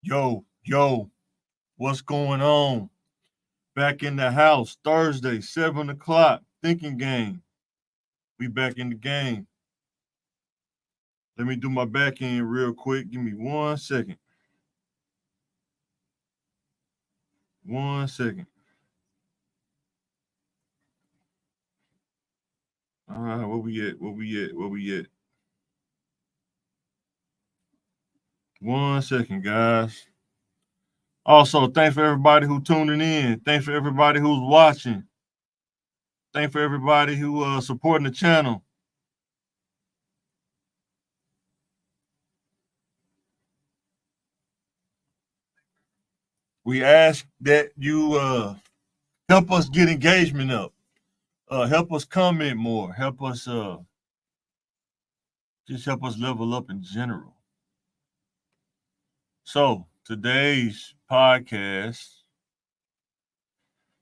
Yo, what's going on? Back in the house, Thursday, 7 o'clock, thinking game. We back in the game. Let me do my back end real quick. Give me 1 second. 1 second. All right, where we at? Where we at? 1 second, guys. Also, thanks for everybody who tuning in. Thanks for everybody who's watching. Thanks for everybody who supporting the channel. We ask that you help us get engagement up. Help us comment more. Help us just help us level up in general. So today's podcast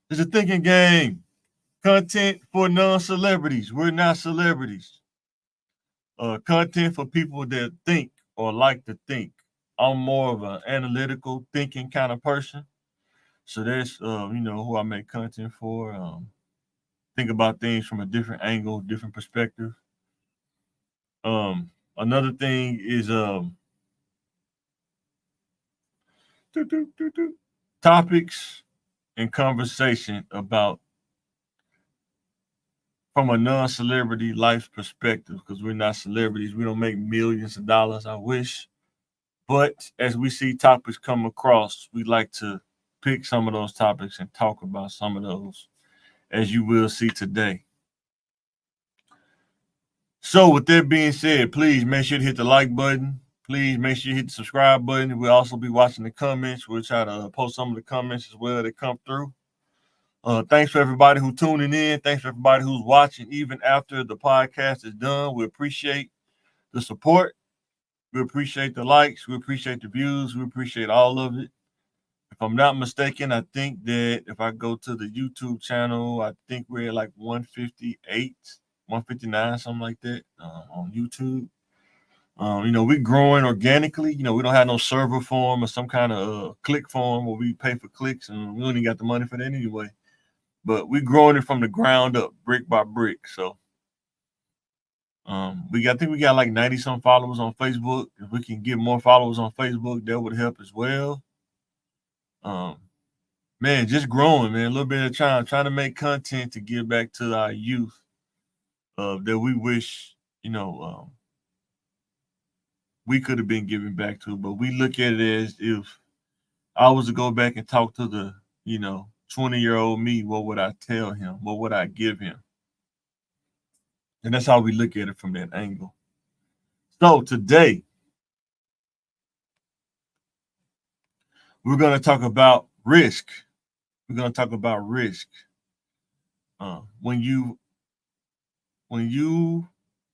is a thinking game. Content for non-celebrities. We're not celebrities. Content for people that think or like to think. I'm more of an analytical thinking kind of person. So that's who I make content for. Think about things from a different angle, different perspective. Another thing is topics and conversation about from a non-celebrity life perspective, because we're not celebrities. We don't make millions of dollars. I wish. But as we see topics come across, we like to pick some of those topics and talk about some of those, as you will see today. So with that being said, please make sure to hit the like button. Please make sure you hit the subscribe button. We'll also be watching the comments. We'll try to post some of the comments as well that come through. Thanks for everybody who's tuning in. Thanks for everybody who's watching even after the podcast is done. We appreciate the support. We appreciate the likes. We appreciate the views. We appreciate all of it. If I'm not mistaken, I think that if I go to the YouTube channel, I think we're at like 158, 159, something like that on YouTube. We're growing organically. We don't have no server form or some kind of click form where we pay for clicks, and we don't even got the money for that anyway. But we're growing it from the ground up, brick by brick. So I think we got like 90 some followers on Facebook. If we can get more followers on Facebook, that would help as well. Man, just growing, man. A little bit of time, trying to make content to give back to our youth that we wish, we could have been giving back to. But we look at it as if I was to go back and talk to the, 20-year-old me, what would I tell him? What would I give him? And that's how we look at it from that angle. So today, we're going to talk about risk. We're going to talk about risk. When you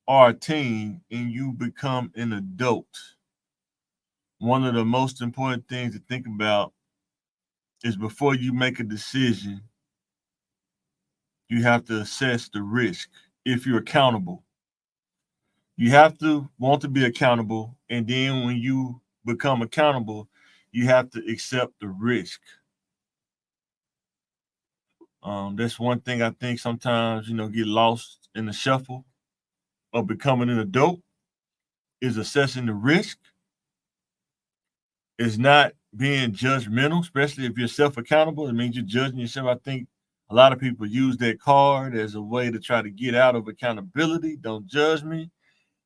are a teen and you become an adult, one of the most important things to think about is before you make a decision, you have to assess the risk if you're accountable. You have to want to be accountable, and then when you become accountable, you have to accept the risk. That's one thing I think sometimes, get lost in the shuffle of becoming an adult is assessing the risk. Is not being judgmental, especially if you're self-accountable. It means you're judging yourself. I think a lot of people use that card as a way to try to get out of accountability. Don't judge me.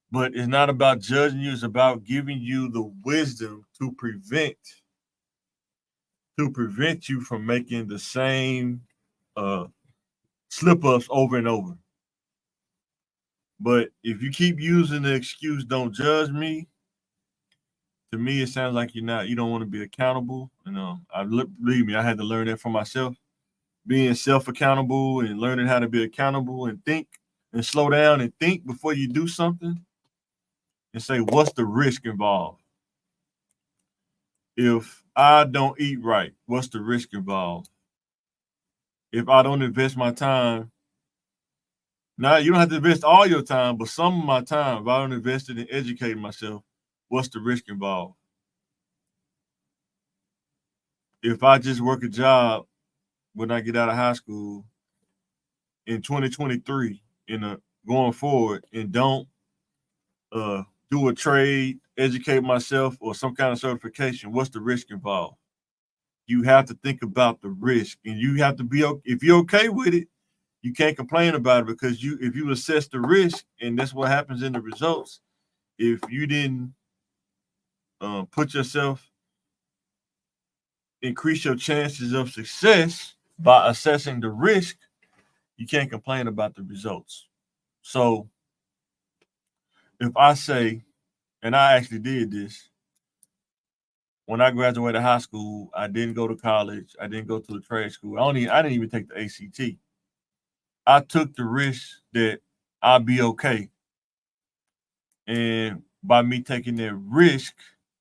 But it's not about judging you. It's about giving you the wisdom to prevent you from making the same slip-ups over and over. But if you keep using the excuse, don't judge me, to me, it sounds like you don't want to be accountable. Believe me, I had to learn that for myself. Being self-accountable and learning how to be accountable and think and slow down and think before you do something and say, what's the risk involved? If I don't eat right, what's the risk involved? If I don't invest my time, now you don't have to invest all your time, but some of my time, if I don't invest it in educating myself, what's the risk involved? if I just work a job when I get out of high school in 2023 going forward and don't do a trade, educate myself, or some kind of certification, what's the risk involved? You have to think about the risk, and you have to be if you're okay with it, you can't complain about it because if you assess the risk, and that's what happens in the results. If you didn't put yourself, increase your chances of success by assessing the risk, you can't complain about the results. So if I say, and I actually did this, when I graduated high school, I didn't go to college. I didn't go to a trade school. I didn't even take the ACT. I took the risk that I'd be okay. And by me taking that risk,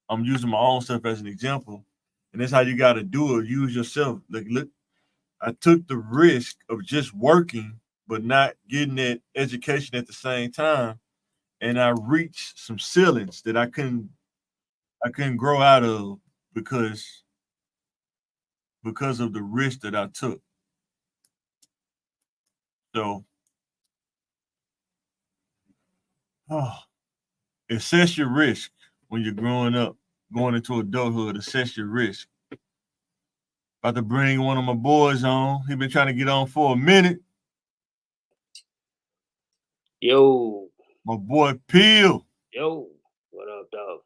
I'm using my own self as an example. And that's how you got to do it. Use yourself. Like, look, I took the risk of just working, but not getting that education at the same time. And I reached some ceilings that I couldn't grow out of because of the risk that I took. So, assess your risk when you're growing up, going into adulthood. Assess your risk. About to bring one of my boys on. He been trying to get on for a minute. Yo. My boy Peel. Yo. What up, dog?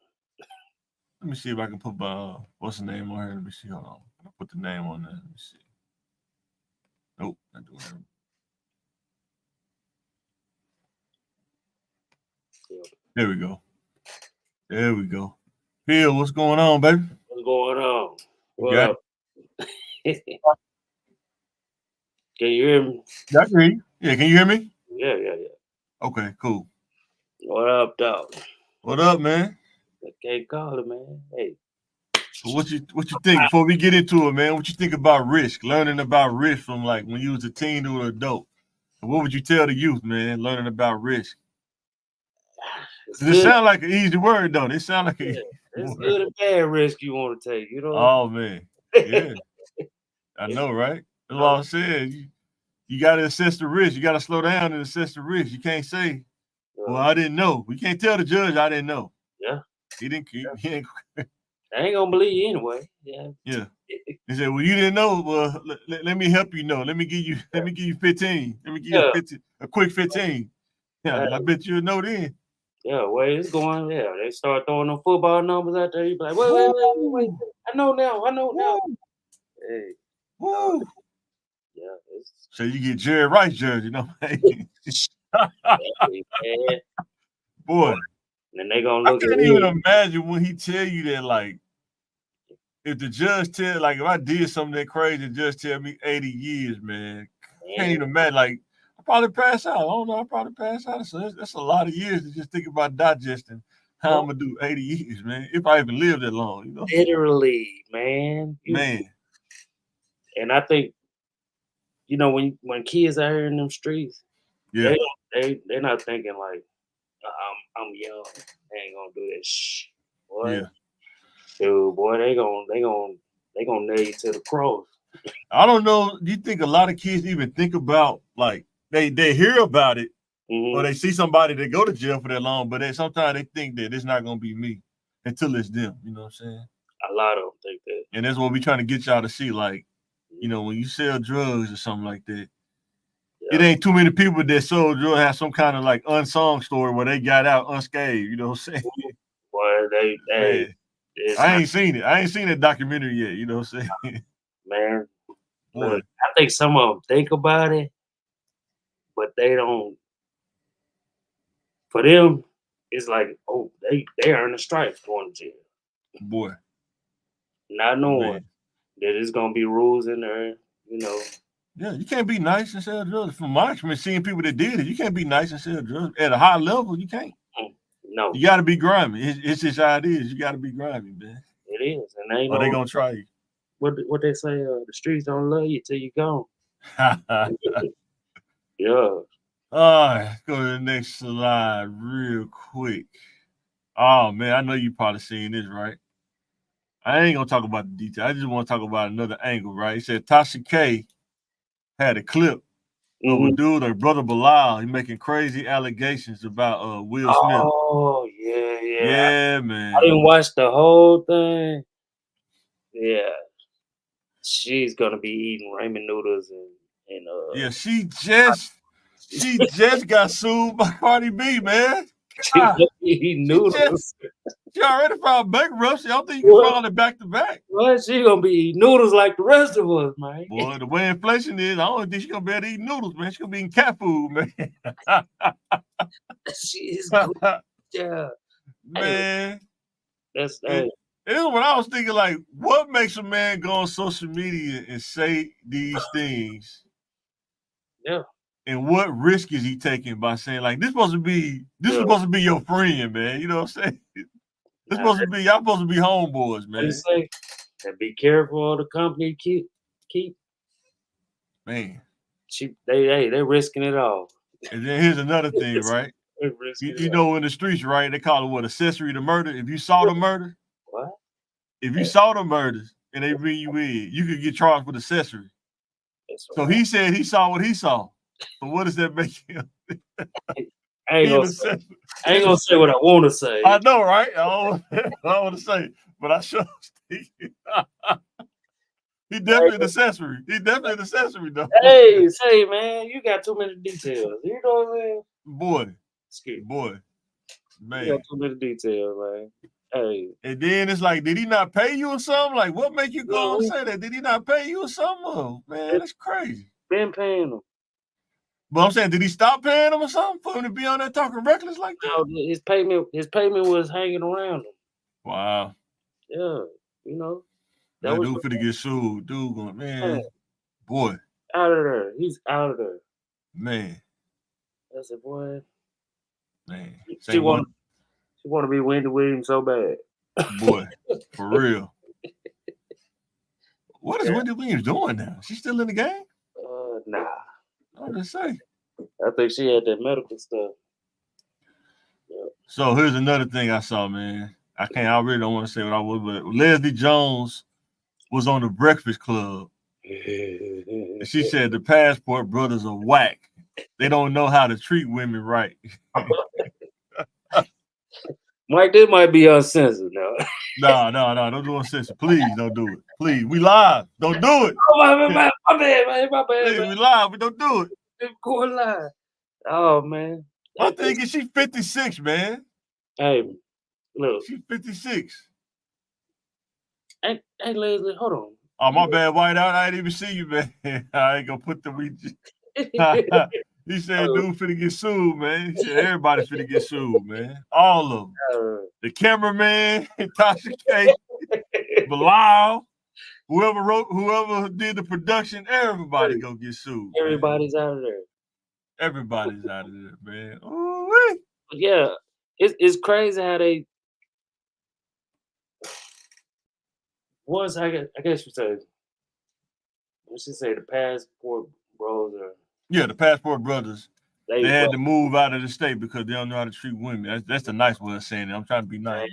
Let me see if I can put my what's the name on here. Let me see. Hold on. I'll put the name on there. Let me see. Nope, not doing that. There we go. There we go. Peel, what's going on, baby? What's going on? What Yeah. up? Can you hear me? Yeah, I can hear you. Yeah, can you hear me? Yeah. Okay, cool. What up, dog? What up, man? I can't call it, man. Hey. So what you think before we get into it, man? What you think about risk? Learning about risk from like when you was a teen to an adult. What would you tell the youth, man? Learning about risk. It sounds like an easy word, don't it? It sounds like it's good and bad risk you want to take, you know. Oh man, yeah, I know, right? That's what I said. You got to assess the risk. You got to slow down and assess the risk. You can't say, "Well, I didn't know." We can't tell the judge I didn't know. Yeah, he didn't. He ain't. I ain't gonna believe you anyway. Yeah. Yeah. He said, "Well, you didn't know. Well, let me help you know. Let me give you 15. Let me give you 15, a quick 15. Yeah, I bet you'll know then." Yeah, where it's going. Yeah, they start throwing them football numbers out there. You be like, wait. I know now. Hey. Woo. Yeah. So you get Jerry Rice jersey, you know. Boy. And they gonna look. I can't even imagine when he tell you that, like, if the judge tell, like, if I did something that crazy, the judge tell me 80 years, man. I can't even imagine, like, I probably pass out. I don't know, I probably pass out. So that's a lot of years to just think about digesting how I'm gonna do 80 years, man. If I even live that long, you know. Literally, man. Man. And I think, you know, when kids out here in them streets, yeah, they're not thinking like, I'm young, I ain't gonna do this. Shh, boy. Yeah. Dude, boy, they gonna nail you to the cross. I don't know. Do you think a lot of kids even think about, like, they hear about it, or they see somebody that go to jail for that long, but sometimes they think that it's not gonna be me until it's them. You know what I'm saying? A lot of them think that, and that's what we trying to get y'all to see. Like, you know, when you sell drugs or something like that, it ain't too many people that sold drugs have some kind of like unsung story where they got out unscathed. You know what I'm saying? Boy, I ain't seen it. I ain't seen that documentary yet. You know what I'm saying? Man, look, I think some of them think about it, but they don't. For them, it's like, oh, they earn a stripe going to jail. Boy, not knowing that it's gonna be rules in there, you know. Yeah, you can't be nice and sell drugs. From my experience, seeing people that did it, you can't be nice and sell drugs at a high level. You can't. No, you got to be grimy. It's just how it is. You got to be grimy, man. It is, and they they gonna try you. What they say? The streets don't love you till you gone. Yeah. All right, go to the next slide real quick. Oh man, I know you probably seen this, right? I ain't gonna talk about the detail. I just want to talk about another angle, right? He said Tasha K had a clip of a dude, her brother Bilal. He making crazy allegations about Will Smith. Oh yeah. Yeah, I man. didn't watch the whole thing. Yeah, she's gonna be eating ramen noodles and Yeah, she just got sued by Cardi B, man. she God, gonna be eating noodles. she already filed bankruptcy. I don't think you can file it back to back. What? She gonna be eating noodles like the rest of us, man. Boy, the way inflation is, I don't think she's gonna be able to eat noodles, man. She's gonna be eating cat food, man. She is good. Yeah, Man. that's It is what I was thinking, like, what makes a man go on social media and say these things? Yeah. And what risk is he taking by saying, like, this is supposed to be your friend, man. You know what I'm saying? This supposed to be, y'all supposed to be homeboys, man. They say that be careful of the company keep. Man. They're risking it all. And then here's another thing, right? They're risking You it know, in the streets, right? They call it what, accessory to murder. If you saw the murder, all. What? if you saw the murders and they bring you in, you could get charged with accessory. So he said he saw what he saw. So what does that make him? I ain't gonna say what I want to say. I know, right? I don't want to say, but I sure he definitely an accessory. He definitely an accessory, though. Hey, say, man, you got too many details. You know what I'm saying? Boy, man. You got too many details, man. Hey. And then it's like, did he not pay you or something? Like, what make you go and say that? Did he not pay you or something? Oh, man, that's crazy. Been paying him. But I'm saying, did he stop paying him or something for him to be on there talking reckless like that? No, his payment was hanging around him. Wow. Yeah, you know. That dude finna get sued. Dude going, man, boy. Out of there. He's out of there. Man. I said, boy. Man. She want to be Wendy Williams so bad. Boy, for real. What is Wendy Williams doing now? She's still in the game? Nah. I'm just saying. I think she had that medical stuff. Yeah. So here's another thing I saw, man. I really don't want to say what I was, but Leslie Jones was on the Breakfast Club. And she said the Passport Brothers are whack. They don't know how to treat women right. Mike, this might be uncensored now. No, don't do uncensored. Please don't do it. Please, we live. Don't do it. Oh, my bad, man. Please, we live. We don't do it. Going live. Oh, man. My thing is she's 56, man. Hey, look. She's 56. Hey, Leslie, hold on. Oh, my bad, Whiteout. I didn't even see you, man. I ain't gonna put the He said, dude finna get sued, man. He said, everybody finna get sued, man. All of them. The cameraman, Tasha K, Bilal, whoever did the production, everybody gonna get sued. Everybody's out of there. Everybody's out of there, man. Ooh-wee. Yeah, it's crazy how they. Once I guess you say. Let's just say the Passport Bros are. Yeah, the Passport Brothers. They had to move out of the state because they don't know how to treat women. That's the nice way of saying it. I'm trying to be nice.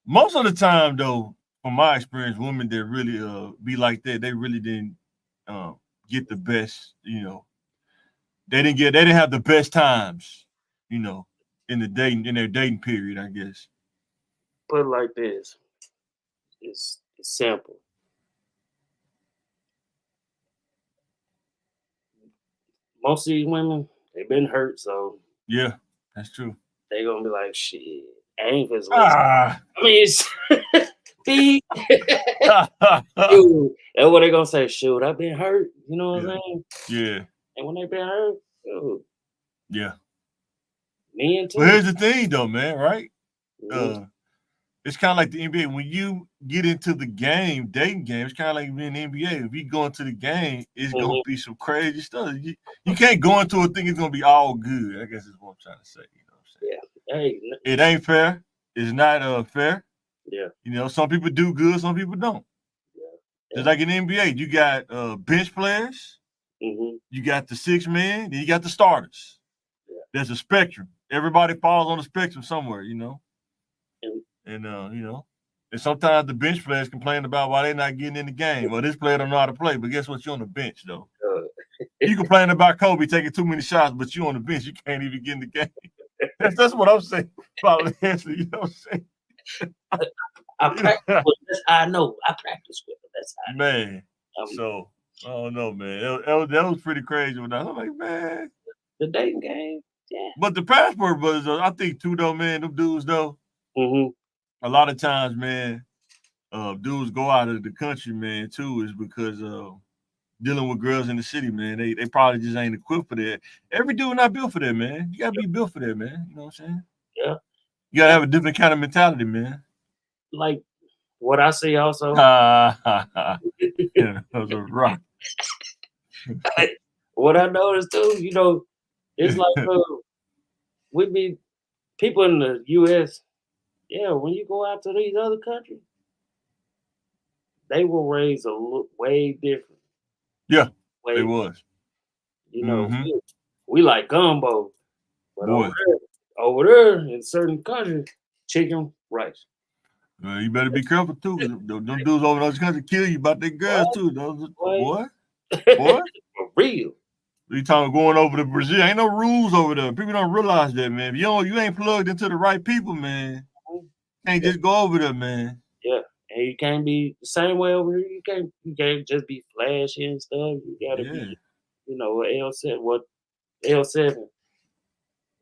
Most of the time, though, from my experience, women that really be like that, they really didn't get the best. You know, they didn't have the best times. You know, in their dating period, I guess. Put it like this: it's simple. Most of these women, they've been hurt, so yeah, that's true. They gonna be like, shit, I ain't gonna listen. I mean, it's Dude, that's what they gonna say. Shoot, I've been hurt. You know what I'm saying? Yeah. And when they been hurt, dude, yeah. Men too. But here's the thing, though, man. Right? It's kind of like the NBA. When you get into the game, dating game, it's kind of like being in the NBA. If you go into the game, it's gonna be some crazy stuff. You can't go into it thinking it's gonna be all good. I guess is what I'm trying to say. You know what I'm saying? Yeah. It ain't fair. It's not fair. Yeah. You know, some people do good, some people don't. Yeah. Just like in the NBA, you got bench players, you got the 6 men, then you got the starters. Yeah. There's a spectrum. Everybody falls on the spectrum somewhere, you know. And and sometimes the bench players complain about why they're not getting in the game. Well, this player don't know how to play, but guess what? You're on the bench though. You complain about Kobe taking too many shots, but you on the bench, you can't even get in the game. That's what I'm saying about Leslie. You know what I'm saying? I practice with him. That's how I know. I practice with him. That's how Man. So I don't know, man. That was pretty crazy when I was like, man. the dating game. Yeah. But the Passport Brothers, though, I think too, though, man, them dudes, though, a lot of times, man, dudes go out of the country, man, too, is because dealing with girls in the city, man. They probably just ain't equipped for that. Every dude not built for that, man. You gotta be built for that, man. You know what I'm saying? Yeah. You gotta have a different kind of mentality, man. Like what I see also. Yeah, that was a rock. What I noticed too, it's like we be people in the US, when you go out to these other countries, they were raised way different. Yeah, they was. We like gumbo, but over there in certain countries, chicken rice. You better be careful too. Them dudes over in those countries kill you about their girls too. Boy. For real. You talking going over to Brazil? Ain't no rules over there. People don't realize that, man. If you ain't plugged into the right people, man, can't just go over there, man. Yeah, and you can't be the same way over here. You can't just be flashy and stuff. You gotta be, L7. What L7?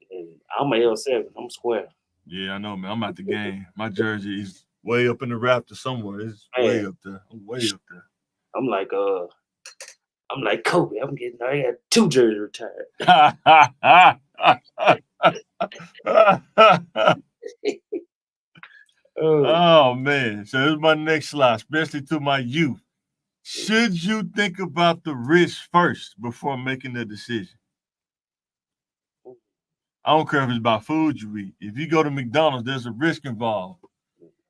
And I'm a L7. I'm square. Yeah, I know, man. I'm at the game. My jersey is way up in the Raptor somewhere. It's way up there. I'm way up there. I'm like Kobe. I got 2 jerseys retired. Oh man. So here's my next slide, especially to my youth. Should you think about the risk first before making a decision? I don't care if it's about food you eat. If you go to McDonald's, there's a risk involved.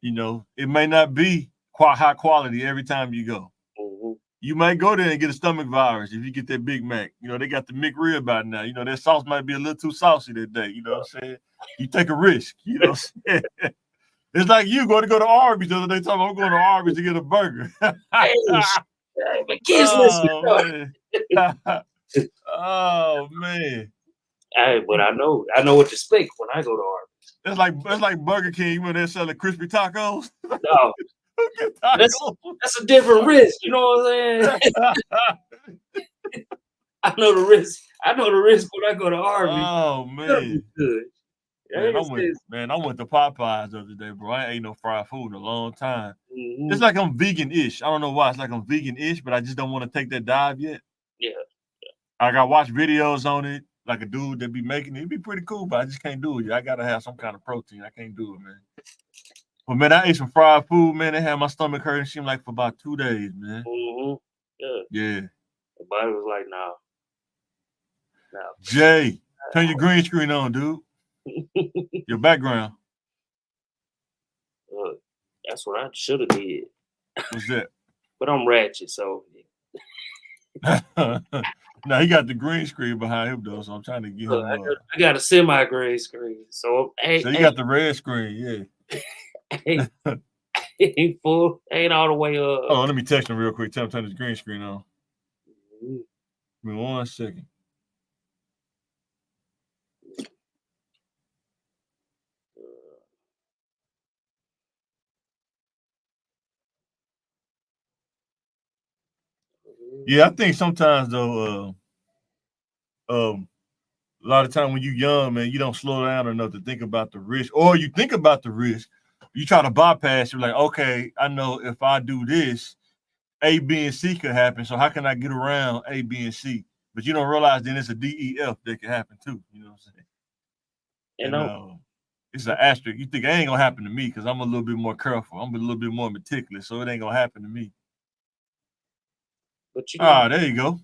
It may not be high quality every time you go. You might go there and get a stomach virus if you get that Big Mac. They got the McRib out now. That sauce might be a little too saucy that day. You know what I'm saying? You take a risk. You know what I'm saying? It's like you going to go to Arby's the other day. Talking about I'm going to Arby's to get a burger. My kids listen. Oh man. Hey, but I know what to expect when I go to Arby's. It's like Burger King when they're selling crispy tacos. No. That's a different risk, you know what I'm saying? I know the risk. I know the risk when I go to Arby's. Oh man. Good. I went to Popeyes the other day, bro. I ain't ate no fried food in a long time. It's like I'm vegan-ish. I don't know why. It's like I'm vegan-ish, but I just don't want to take that dive yet. Yeah. I got watch videos on it, like a dude that be making it. It'd be pretty cool, but I just can't do it. I gotta have some kind of protein. I can't do it, man. But man, I ate some fried food, man. It had my stomach hurting. Seemed like for about 2 days, man. Yeah. The body was like, no. Jay, turn your green screen on, dude. Your background. That's what I should have did. What's that? But I'm ratchet, so. Now he got the green screen behind him though, so I'm trying to get him. I got a semi-green screen, so got the red screen, ain't full, ain't all the way up. Oh, let me text him real quick. Tell him to turn his green screen on. Give me 1 second. Yeah, I think sometimes though, a lot of time when you're young, man, you don't slow down enough to think about the risk, or you think about the risk, you try to bypass. You're like, okay, I know if I do this, A, B, and C could happen. So how can I get around A, B, and C? But you don't realize then it's a D, E, F that can happen too. You know what I'm saying? It's an asterisk. You think it ain't gonna happen to me because I'm a little bit more careful. I'm a little bit more meticulous, so it ain't gonna happen to me. But there you go.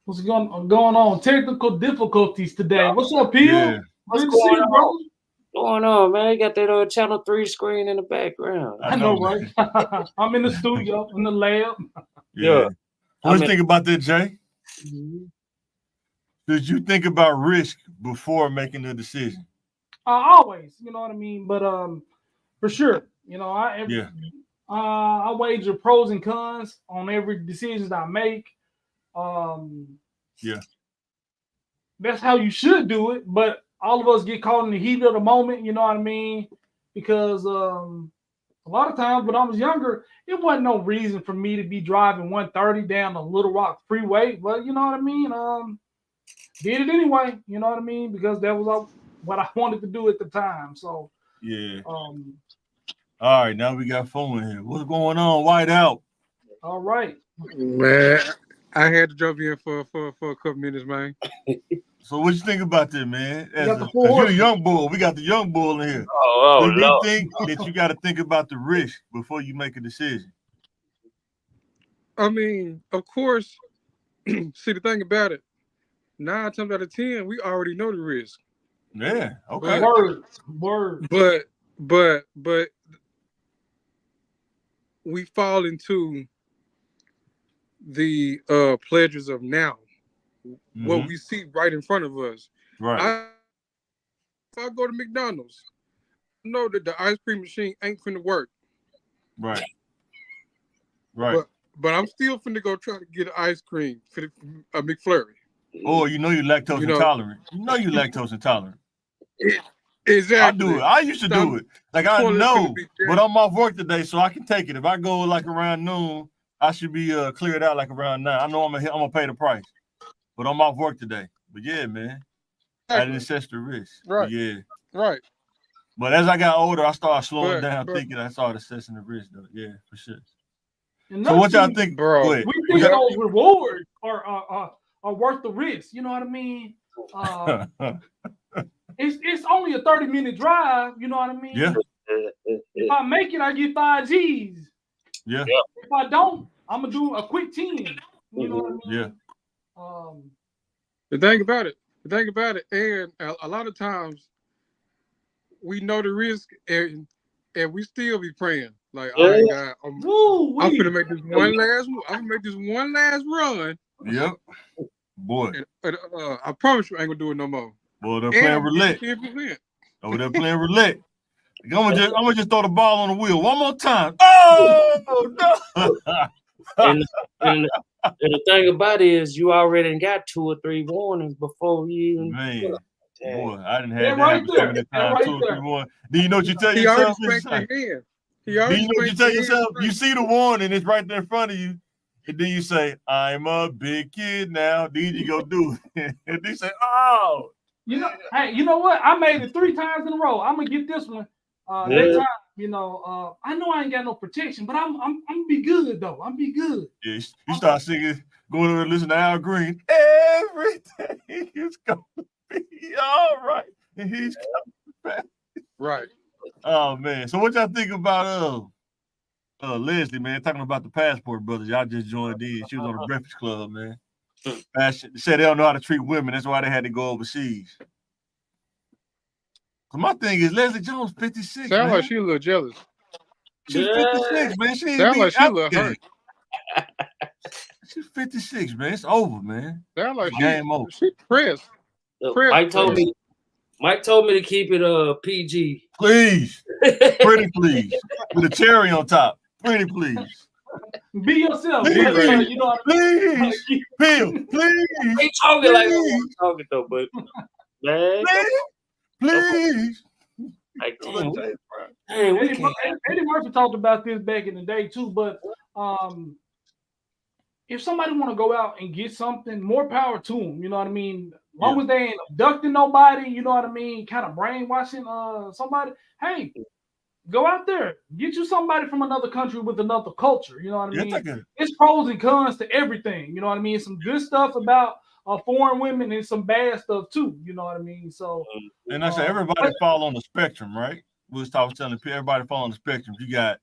What's going on? Technical difficulties today. What's up, Peel? Yeah. What's going on, man? You got that channel 3 screen in the background. I know, right? I'm in the studio, in the lab. Yeah. What do you think about that, Jay? Did you think about risk before making a decision? Always, you know what I mean. But for sure, you know, Yeah. I wager pros and cons on every decision I make. Yeah. That's how you should do it. But all of us get caught in the heat of the moment, you know what I mean? Because a lot of times when I was younger, it wasn't no reason for me to be driving 130 down the Little Rock freeway. But you know what I mean? Did it anyway, you know what I mean? Because that was what I wanted to do at the time. So Yeah. all right, now we got phone here. What's going on? White out. all right. Man, I had to jump in for a couple minutes, man. So what you think about that, man? You got the 'Cause four you're the horsemen. young bull. We got the young bull in here. Oh, Do you Lord. think that you got to think about the risk before you make a decision? I mean, of course. See, the thing about it, 9 times out of 10, we already know the risk. Yeah. Okay. Word. But we fall into the pleasures of now, what Mhm. we see right in front of us. Right. If I go to McDonald's, I know that the ice cream machine ain't finna work. Right. Right. But I'm still finna go try to get an ice cream for a McFlurry. Or you know you're lactose You know. intolerant. You know you're lactose intolerant. Exactly. I do it. I used to do it. Like I Toilet's know, gonna be dirty. but I'm off work today, so I can take it. If I go like around noon, I should be cleared out like around 9. I know I'm gonna pay the price, but I'm off work today. But yeah, man, I didn't assess the risk. Right. But yeah. Right. But as I got older, I started slowing But- down, but- thinking I started assessing the risk, though. Yeah, for sure. And So what y'all thing, think, Bro. Go ahead. we What think y'all those rewards are worth the risk. You know what I mean? It's only a 30-minute drive. You know what I mean? Yeah. If I make it, I get 5 G's. Yeah. If I don't, I'm gonna do a quick 10. You know what I mean? Yeah. The thing about it, and a lot of times we know the risk, and we still be praying. Like, all right, God, I'm gonna make this one last run. Yep. Boy. And, I promise you, I ain't gonna do it no more. Boy, they're And playing I'm roulette. 10%. Oh, they're playing roulette. I'm gonna just throw the ball on the wheel one more time. Oh no! And the thing about it is, you already got 2 or 3 warnings before you even. Man, boy, I didn't have They're that right happen so there. many They're times. right 2 or there. 3 more. Do you know what you tell He already yourself? spanked your hand. Do you know what you tell yourself? You see the warning, it's right there in front of you, and then you say, "I'm a big kid now." Then you go do it, and then you say, "Oh." You know, hey, you know what? I made it 3 times in a row. I'm gonna get this one. That time, you know, I know I ain't got no protection, but I'm gonna be good though. I'm be good. Yeah, you start singing, going over and listen to Al Green. Everything is gonna be all right, and he's coming back. Right. Oh man, so what y'all think about Leslie, man, talking about the Passport Brothers? Y'all just joined in. She was on the Breakfast Club, man. They said they don't know how to treat women. That's why they had to go overseas. So my thing is, Leslie Jones, 56. Sound man. like she a little jealous. She's 56, man. She ain't Sound be like she a out little there. hurt. She's 56, man. It's over, man. Sound like Game over. she pressed. Mike told me to keep it PG. Please, pretty please, with a cherry on top. Pretty please. Be yourself. Please, You know what I mean? please, Bill, please, He talking like I'm talking though, but man, please. like, Please. damn, we Eddie, can't. Eddie Murphy talked about this back in the day too, but if somebody want to go out and get something, more power to them. You know what I mean? As long as they ain't abducting nobody, you know what I mean? Kind of brainwashing somebody. Hey, go out there, get you somebody from another country with another culture. You know what I mean? It's pros and cons to everything. You know what I mean? Some good stuff about foreign women and some bad stuff too. You know what I mean? So, and I said everybody fall on the spectrum, right? We was telling people everybody fall on the spectrum. You got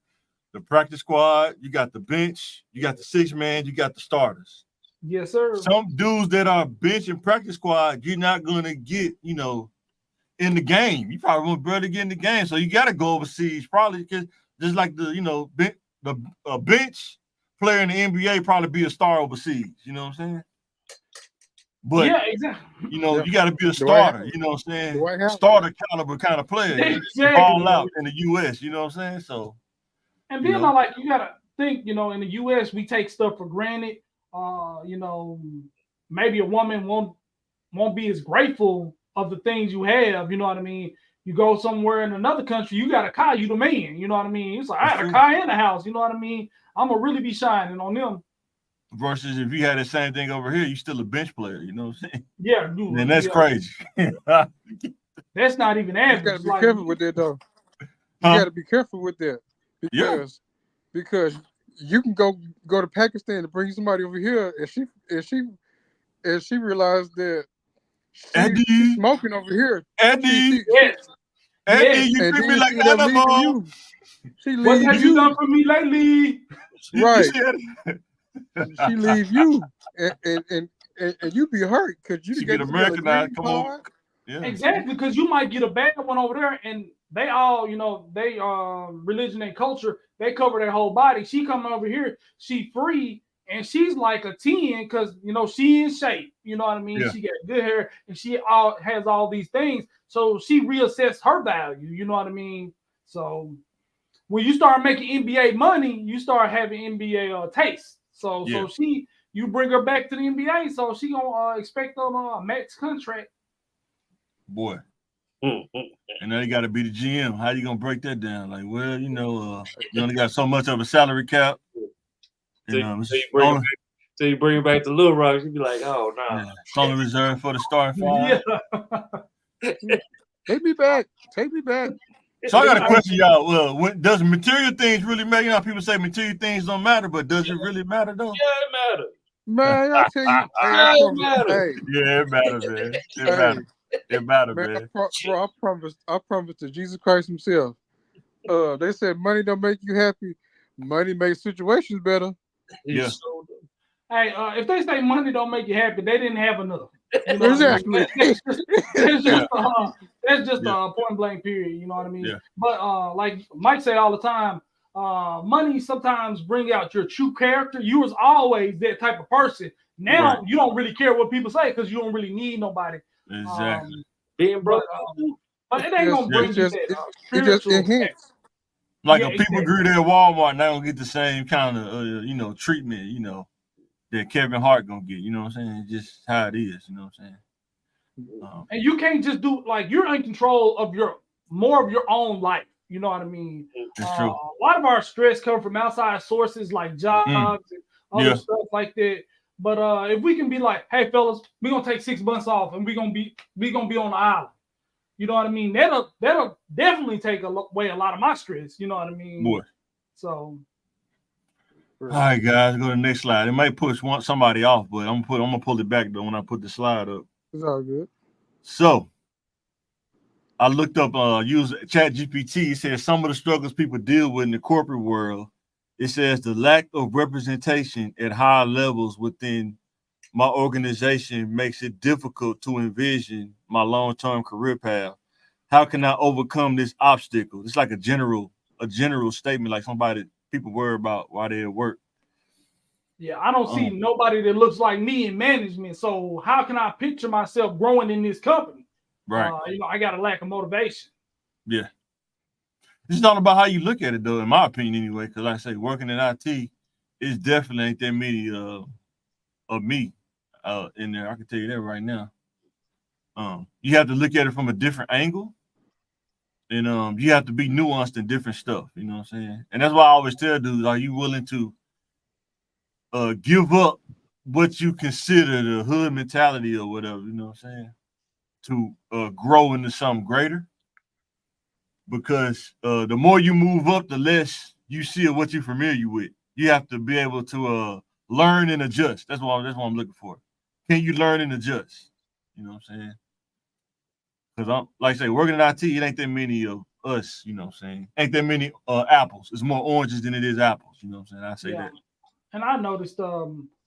the practice squad, you got the bench, you got the 6-man, you got the starters. Yes, sir. Some dudes that are bench and practice squad, you're not gonna get, in the game. You probably won't barely get in the game. So you gotta go overseas, probably because just like the bench player in the NBA probably be a star overseas. You know what I'm saying? But yeah, exactly. you know, Yeah. you got to be a Dwight starter. Howard. You know what I'm saying? Dwight Howard. Starter caliber kind of player. Exactly. Ball out in the U.S. You know what I'm saying? So, And you then know. I like you gotta think, you know, in the US we take stuff for granted. You know, maybe a woman won't be as grateful of the things you have, you know what I mean? You go somewhere in another country, you got a car, you the man, you know what I mean? It's like I That's had a true. car in the house, you know what I mean? I'm gonna really be shining on them. Versus if you had the same thing over here, you still a bench player. You know what I'm saying? Yeah, dude. And that's yeah. crazy. That's not even You average. got to be Like, careful with that, though. You Huh? got to be careful with that because you can go to Pakistan and bring somebody over here, and she realized that she's Eddie, smoking over here. Eddie, yes, Eddie, yes. you And treat me then like she end up leaving animal. you. She What leaves have you done for me lately? Right. You She leave you, and you be hurt because you She get get this little Americanized. green Come on. card. Yeah. Exactly, because you might get a bad one over there, and they all, you know, they religion and culture, they cover their whole body. She coming over here, she free, and she's like a 10 because you know she in shape. You know what I mean? Yeah. She got good hair, and she has all these things. So she reassessed her value. You know what I mean? So when you start making NBA money, you start having NBA taste. So Yeah. you bring her back to the NBA, so she gonna expect on a max contract. Boy. And now you got to be the GM. How you gonna break that down? Like, well, you know, you only got so much of a salary cap. So And, you bring it back to Little Rock, you'd be like, oh no. Yeah, it's only reserved for the starting five. Yeah. Take me back. Take me back. So I got a question, y'all. Well, does material things really matter? You know, people say material things don't matter, but does it really matter though? Yeah, it matters. Man, I tell you, Yeah, it matters, man. It matters. It matters, man. Bro, I promised to Jesus Christ himself. They said money don't make you happy. Money makes situations better. Yeah. Hey, if they say money don't make you happy, they didn't have enough. You know Exactly. That's just a point blank period. You know what I mean? Yeah. But like Mike say all the time, money sometimes bring out your true character. You was always that type of person. Now you don't really care what people say because you don't really need nobody. Exactly. Being broke. But it ain't gonna bring you that it just spiritual. enhance. Like if people grew there at Walmart, they don't get the same kind of treatment, that Kevin Hart gonna get. You know what I'm saying? Just how it is. You know what I'm saying? And you can't just do like you're in control of more of your own life. You know what I mean? That's true. A lot of our stress comes from outside sources like jobs and other stuff like that. But if we can be like, hey fellas, we're gonna take 6 months off and we're gonna be on the island. You know what I mean? That'll definitely take away a lot of my stress. You know what I mean? Boy. So. All right, guys, go to the next slide. It might push somebody off, but I'm gonna pull it back though when I put the slide up. It's all good. So I looked up use ChatGPT. It says some of the struggles people deal with in the corporate world. It says the lack of representation at high levels within my organization makes it difficult to envision my long-term career path. How can I overcome this obstacle? It's like a general statement, like people worry about while they're at work. Yeah, I don't see nobody that looks like me in management. So how can I picture myself growing in this company? Right. I got a lack of motivation. Yeah. It's not about how you look at it, though, in my opinion, anyway. Because like I say, working in IT, it's definitely ain't that many of me in there. I can tell you that right now. You have to look at it from a different angle. And you have to be nuanced in different stuff. You know what I'm saying? And that's why I always tell dudes, are you willing to give up what you consider the hood mentality or whatever, you know what I'm saying, to grow into something greater? Because the more you move up, the less you see of what you're familiar with. You have to be able to learn and adjust. That's what I'm looking for. Can you learn and adjust? You know what I'm saying? Because I'm like I say, working in IT, it ain't that many of us, you know what I'm saying? Ain't that many apples. It's more oranges than it is apples, you know what I'm saying? I say that. And I noticed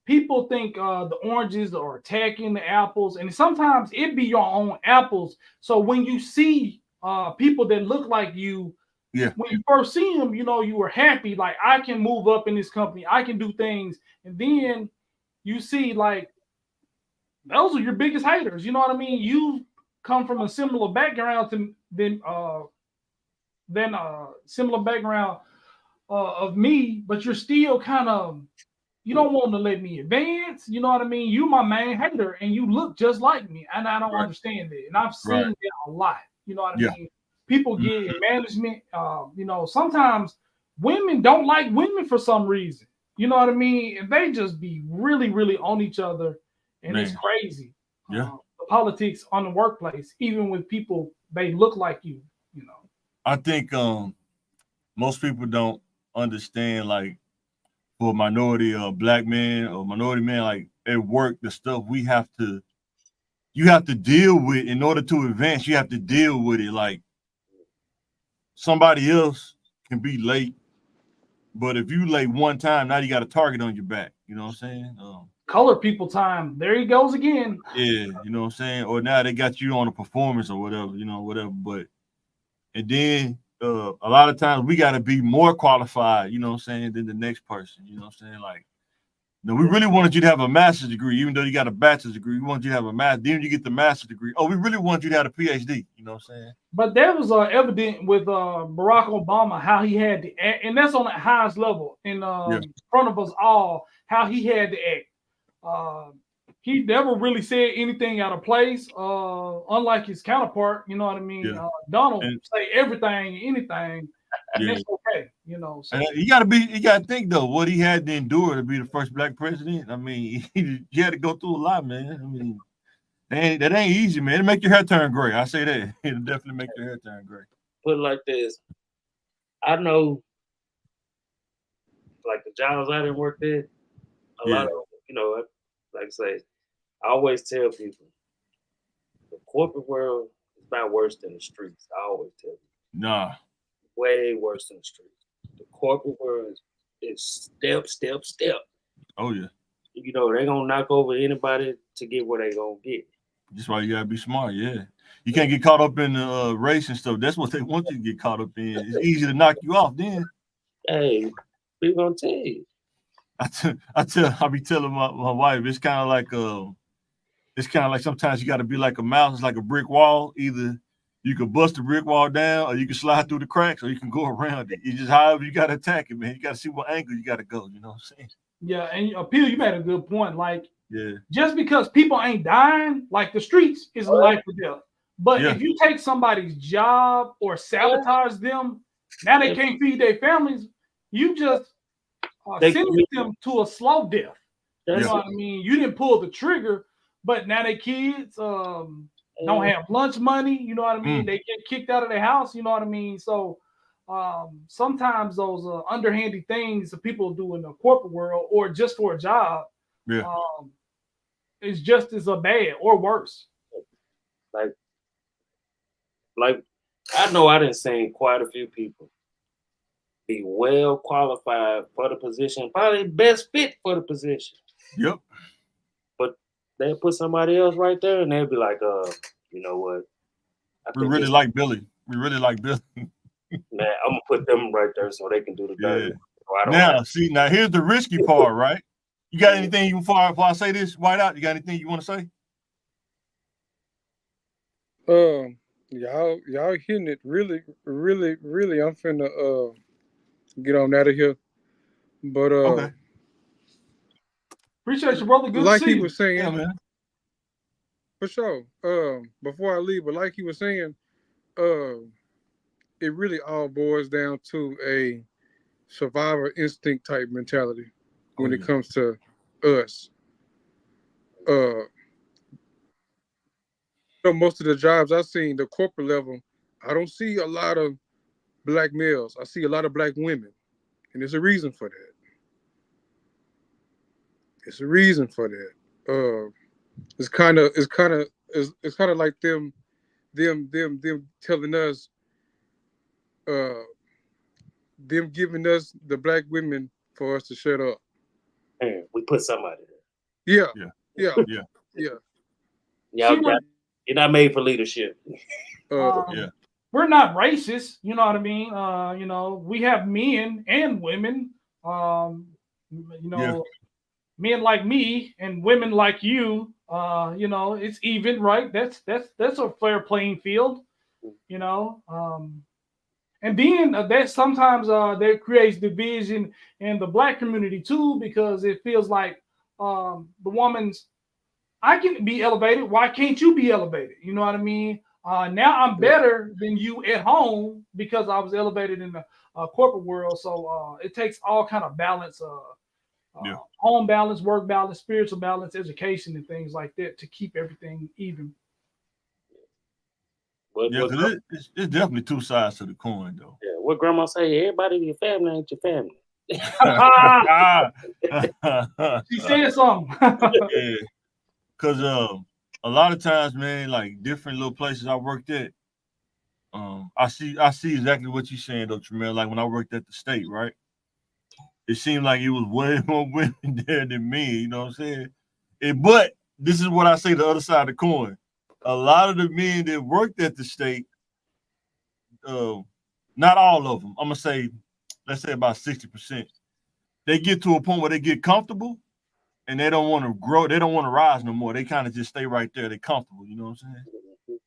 people think the oranges are attacking the apples, and sometimes it be your own apples. So when you see people that look like you, when you first see them, you were happy, like I can move up in this company, I can do things, and then you see like those are your biggest haters. You know what I mean? You come from a similar background to similar background of me, but you're still kind of, you don't want to let me advance. You know what I mean? You my main hater, and you look just like me, and I don't understand it. And I've seen it a lot. You know what I mean? People get in management. You know, sometimes women don't like women for some reason. You know what I mean? And they just be really, really on each other, and it's crazy. Yeah. The politics on the workplace, even with people they look like you. You know. I think most people don't understand, like, for minority or black men or minority men, like at work, the stuff you have to deal with in order to advance. You have to deal with it. Like, somebody else can be late, but if you late one time, now you got a target on your back. You know what I'm saying? Color people time. There he goes again. Yeah, you know what I'm saying? Or now they got you on a performance or whatever, whatever. But and then a lot of times we got to be more qualified, you know what I'm saying, than the next person. You know what I'm saying? Like, no, we really wanted you to have a master's degree, even though you got a bachelor's degree. We want you to have a master. Then you get the master's degree. Oh, we really want you to have a PhD. You know what I'm saying? But that was evident with Barack Obama, how he had to act, and that's on the highest level in front of us all, how he had to act. He never really said anything out of place, unlike his counterpart. You know what I mean? Donald say everything, anything, and that's okay. You know, so. You gotta think though what he had to endure to be the first black president. I mean, he had to go through a lot, man. I mean, that ain't easy, man. It'll make your hair turn gray. I say that. It'll definitely make your hair turn gray. Put it like this. I know, like the jobs I didn't work at, a lot of, you know, like I say, I always tell people, the corporate world is not worse than the streets. I always tell you. Nah. Way worse than the streets. The corporate world is step. Oh, yeah. You know, they're going to knock over anybody to get what they're going to get. That's why you got to be smart, yeah. You can't get caught up in the race and stuff. That's what they want you to get caught up in. It's easy to knock you off then. Hey, we're going to tell you. I be telling my wife, it's kind of like sometimes you got to be like a mouse. It's like a brick wall. Either you can bust the brick wall down, or you can slide through the cracks, or you can go around it. You just however you got to attack it, man. You got to see what angle you got to go. You know what I'm saying? Yeah, and Appeal, you made a good point. Like, yeah, just because people ain't dying, like the streets is life or death. But if you take somebody's job or sabotage them, now they can't feed their families. You just sentence them to a slow death. You know what I mean? You didn't pull the trigger, but now their kids don't have lunch money. You know what I mean? They get kicked out of their house. You know what I mean? So sometimes those underhanded things that people do in the corporate world or just for a job is just as bad or worse. Like I know I done seen quite a few people be well qualified for the position, probably best fit for the position. Yep. But they'll put somebody else right there and they'll be like, you know what? We really like Billy. Man, I'm gonna put them right there so they can do the dirty. So now here's the risky part, right? You got anything before I say this, Whiteout? You got anything you want to say? Y'all hitting it really. I'm finna get on out of here. But okay. Appreciate you, brother. Good like to see he was saying, man. For sure. Before I leave, but like he was saying, it really all boils down to a survivor instinct type mentality when it comes to us. So most of the jobs I've seen, the corporate level, I don't see a lot of black males. I see a lot of black women, and there's a reason for that. It's kind of like them telling us, them giving us the black women for us to shut up. Man, we put somebody there. Yeah. You're not made for leadership. We're not racist, you know what I mean? You know, we have men and women. You know, men like me and women like you, you know, it's even, right? That's a fair playing field, you know. And then that sometimes that creates division in the black community too, because it feels like the woman's, I can be elevated. Why can't you be elevated? You know what I mean? Now I'm better than you at home because I was elevated in the corporate world. So it takes all kind of balance, home balance, work balance, spiritual balance, education, and things like that to keep everything even. Because it's definitely two sides to the coin, though. Yeah, what grandma say, everybody in your family ain't your family. She said something. Yeah, because a lot of times, man, like different little places I worked at, I see exactly what you're saying, though, Tremel. Like when I worked at the state, right? It seemed like it was way more women there than me. You know what I'm saying? But this is what I say: the other side of the coin. A lot of the men that worked at the state, not all of them. I'm gonna say, let's say about 60%. They get to a point where they get comfortable and they don't want to grow. They don't want to rise no more. They kind of just stay right there. They're comfortable. You know what I'm saying?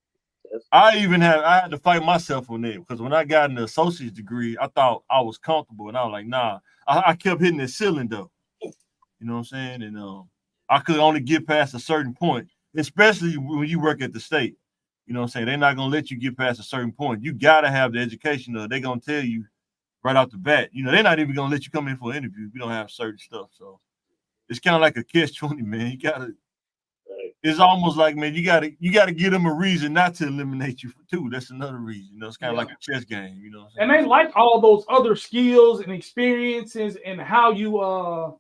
I had to fight myself on that because when I got an associate's degree, I thought I was comfortable, and I was like, nah. I kept hitting the ceiling though. You know what I'm saying? And I could only get past a certain point, especially when you work at the state. You know what I'm saying? They're not gonna let you get past a certain point. You gotta have the education, or they're gonna tell you right off the bat. You know, they're not even gonna let you come in for an interview if you don't have certain stuff. So it's kind of like a catch-20, man. You gotta. It's almost like, man, you gotta give them a reason not to eliminate you too. That's another reason. You know, it's kind of like a chess game. You know, and they like all those other skills and experiences and how you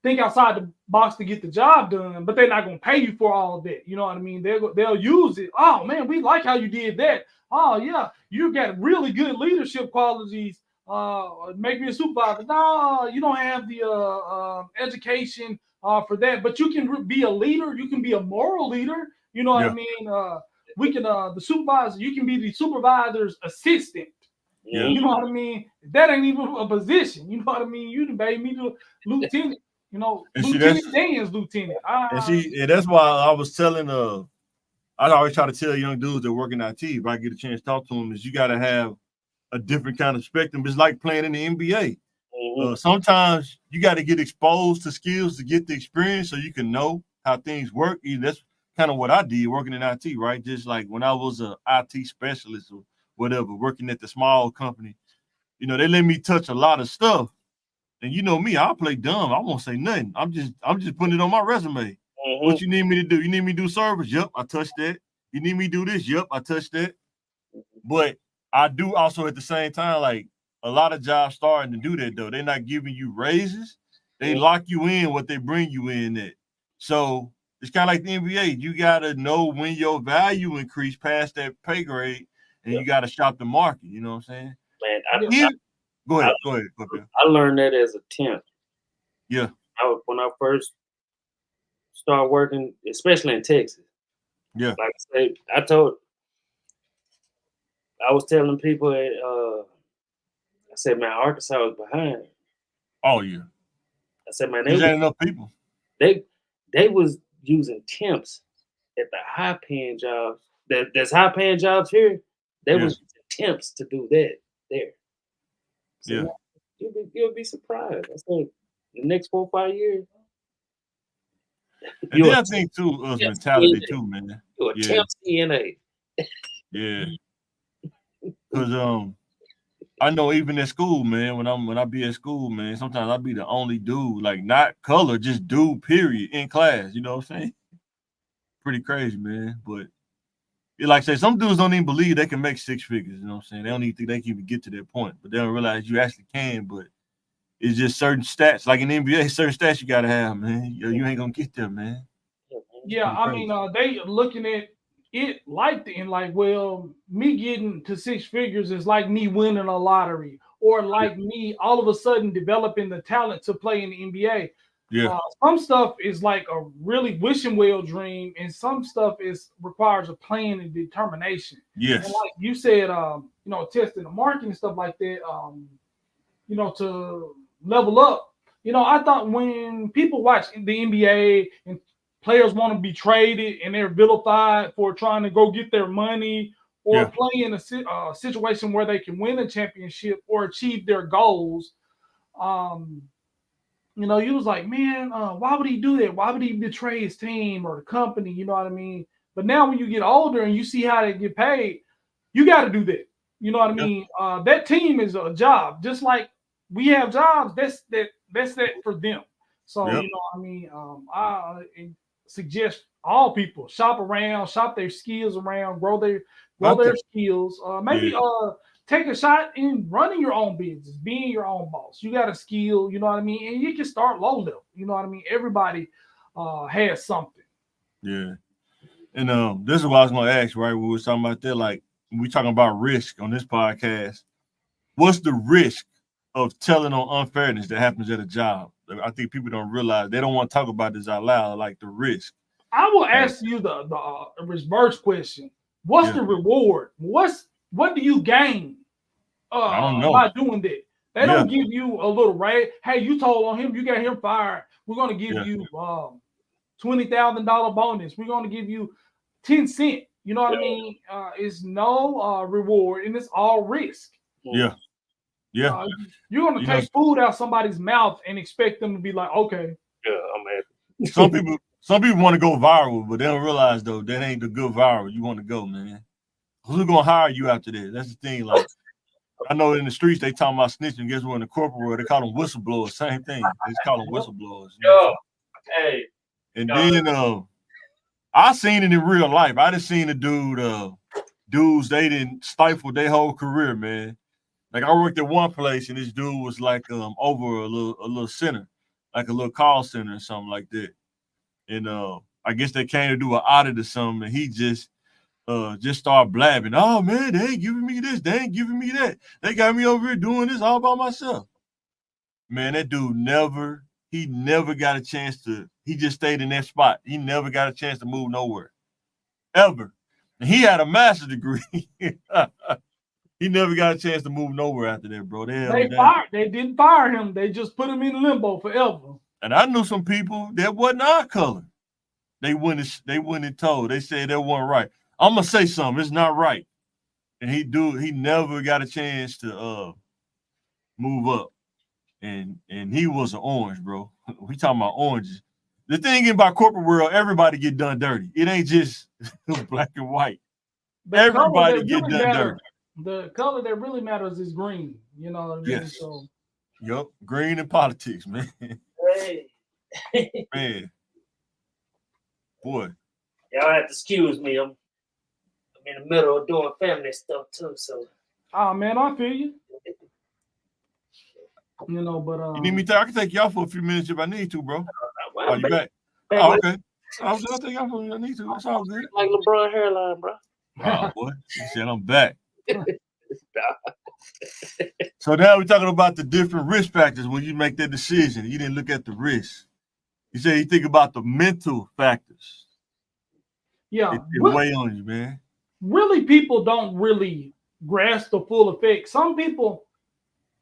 think outside the box to get the job done, but they're not gonna pay you for all of that. You know what I mean? They'll use it. Oh man, we like how you did that. Oh yeah, you got really good leadership qualities. Make me a supervisor. No, you don't have the education for that, but you can be a leader. You can be a moral leader. You know what I mean? We can the supervisor. You can be the supervisor's assistant. Yeah. You know what I mean? That ain't even a position. You know what I mean? You made me the lieutenant. You know, and Lieutenant Dan's lieutenant. And that's why I was telling I always try to tell young dudes that work in IT, if I get a chance to talk to them, is you got to have a different kind of spectrum. It's like playing in the NBA. Sometimes you got to get exposed to skills to get the experience so you can know how things work. That's kind of what I did working in IT, right? Just like when I was an IT specialist or whatever, working at the small company, you know, they let me touch a lot of stuff. And you know me, I'll play dumb. I won't say nothing. I'm just putting it on my resume. What you need me to do? You need me to do service? Yep, I touched that. You need me to do this? Yep, I touched that. But I do also at the same time, like a lot of jobs starting to do that though. They're not giving you raises. They lock you in what they bring you in at. So it's kind of like the NBA. You gotta know when your value increase past that pay grade, and you gotta shop the market. You know what I'm saying? Man, go ahead. I learned that as a temp. Yeah. When I first started working, especially in Texas. Yeah. Like I said, I was telling people I said, man, Arkansas was behind. Oh yeah. I said, man, there ain't enough people. They was using temps at the high paying jobs. There's high paying jobs here. They was using temps to do that there. So you'll be surprised. I said the next 4 or 5 years. And then I think too, mentality too, man. You're a temp CNA. Yeah. Because I know even at school, man, when I be at school, man, sometimes I be the only dude, like not color, just dude, period, in class. You know what I'm saying? Pretty crazy, man. But like I say, some dudes don't even believe they can make 6 figures. You know what I'm saying? They don't even think they can even get to that point, but they don't realize you actually can. But it's just certain stats, like in the NBA, certain stats you gotta have, man. You ain't gonna get there, man. Yeah, I mean, they looking at it like well, me getting to 6 figures is like me winning a lottery, or like me all of a sudden developing the talent to play in the NBA. Yeah. Some stuff is like a really wishing well dream, and some stuff requires a plan and determination. Yes. And like you said, testing the market and stuff like that, to level up, You know, I thought when people watch the NBA and players want to be traded and they're vilified for trying to go get their money or play in a situation where they can win a championship or achieve their goals. You know, you was like, man, why would he do that? Why would he betray his team or the company? You know what I mean? But now when you get older and you see how they get paid, you got to do that. You know what I mean? That team is a job, just like we have jobs. That's that for them. So you know, what I mean, I suggest all people shop around, shop their skills around, grow their skills. Maybe take a shot in running your own business, being your own boss. You got a skill, you know what I mean, and you can start low level. You know what I mean. Everybody has something. Yeah, and this is what I was going to ask. Right, we were talking about that, like. We talking about risk on this podcast. What's the risk of telling on unfairness that happens at a job? I think people don't realize, they don't want to talk about this out loud, like the risk. I will ask you the reverse question. What's the reward? What do you gain I don't know. by doing that? They don't give you a little raise. Hey, you told on him, you got him fired. We're going to give you $20,000 bonus. We're going to give you 10 cents. You know what I mean? It's no reward, and it's all risk. Yeah. You're going to take food out somebody's mouth and expect them to be like, okay. Yeah, I'm happy. Some people want to go viral, but they don't realize, though, that ain't the good viral you want to go, man. Who's going to hire you after that? That's the thing. Like, I know in the streets, they talking about snitching. Guess what? In the corporate world, they call them whistleblowers. Same thing. They call them whistleblowers. Hey. And then, I seen it in real life. I just seen the dudes, they didn't stifle their whole career, man. Like I worked at one place and this dude was like over a little center, like a little call center or something like that. And I guess they came to do an audit or something, and he just started blabbing. Oh man, they ain't giving me this, they ain't giving me that. They got me over here doing this all by myself. Man, that dude never got a chance to. He just stayed in that spot. He never got a chance to move nowhere, ever. And he had a master's degree. He never got a chance to move nowhere after that, bro. They didn't fire him. They just put him in limbo forever. And I knew some people that wasn't our color. They went and told. They said that wasn't right. I'm gonna say something. It's not right. And he never got a chance to move up. And he was an orange, bro. We talking about oranges. The thing about corporate world, everybody get done dirty. It ain't just black and white. Everybody get done dirty. The color that really matters is green. You know what I mean? Yes. So. Yep, green in politics, man. Hey. Man. Boy. Y'all have to excuse me. I'm in the middle of doing family stuff too. So. Oh man, I feel you. You know, but you need me to? I can take y'all for a few minutes if I need to, bro. Well, you back? Oh, okay. I'll take y'all for I need to. It's all good. Like LeBron hairline, bro. Oh boy, he said I'm back. So now we're talking about the different risk factors when you make that decision. You didn't look at the risk. You said you think about the mental factors. Yeah, it weigh on you, man. Really, people don't really grasp the full effect. Some people.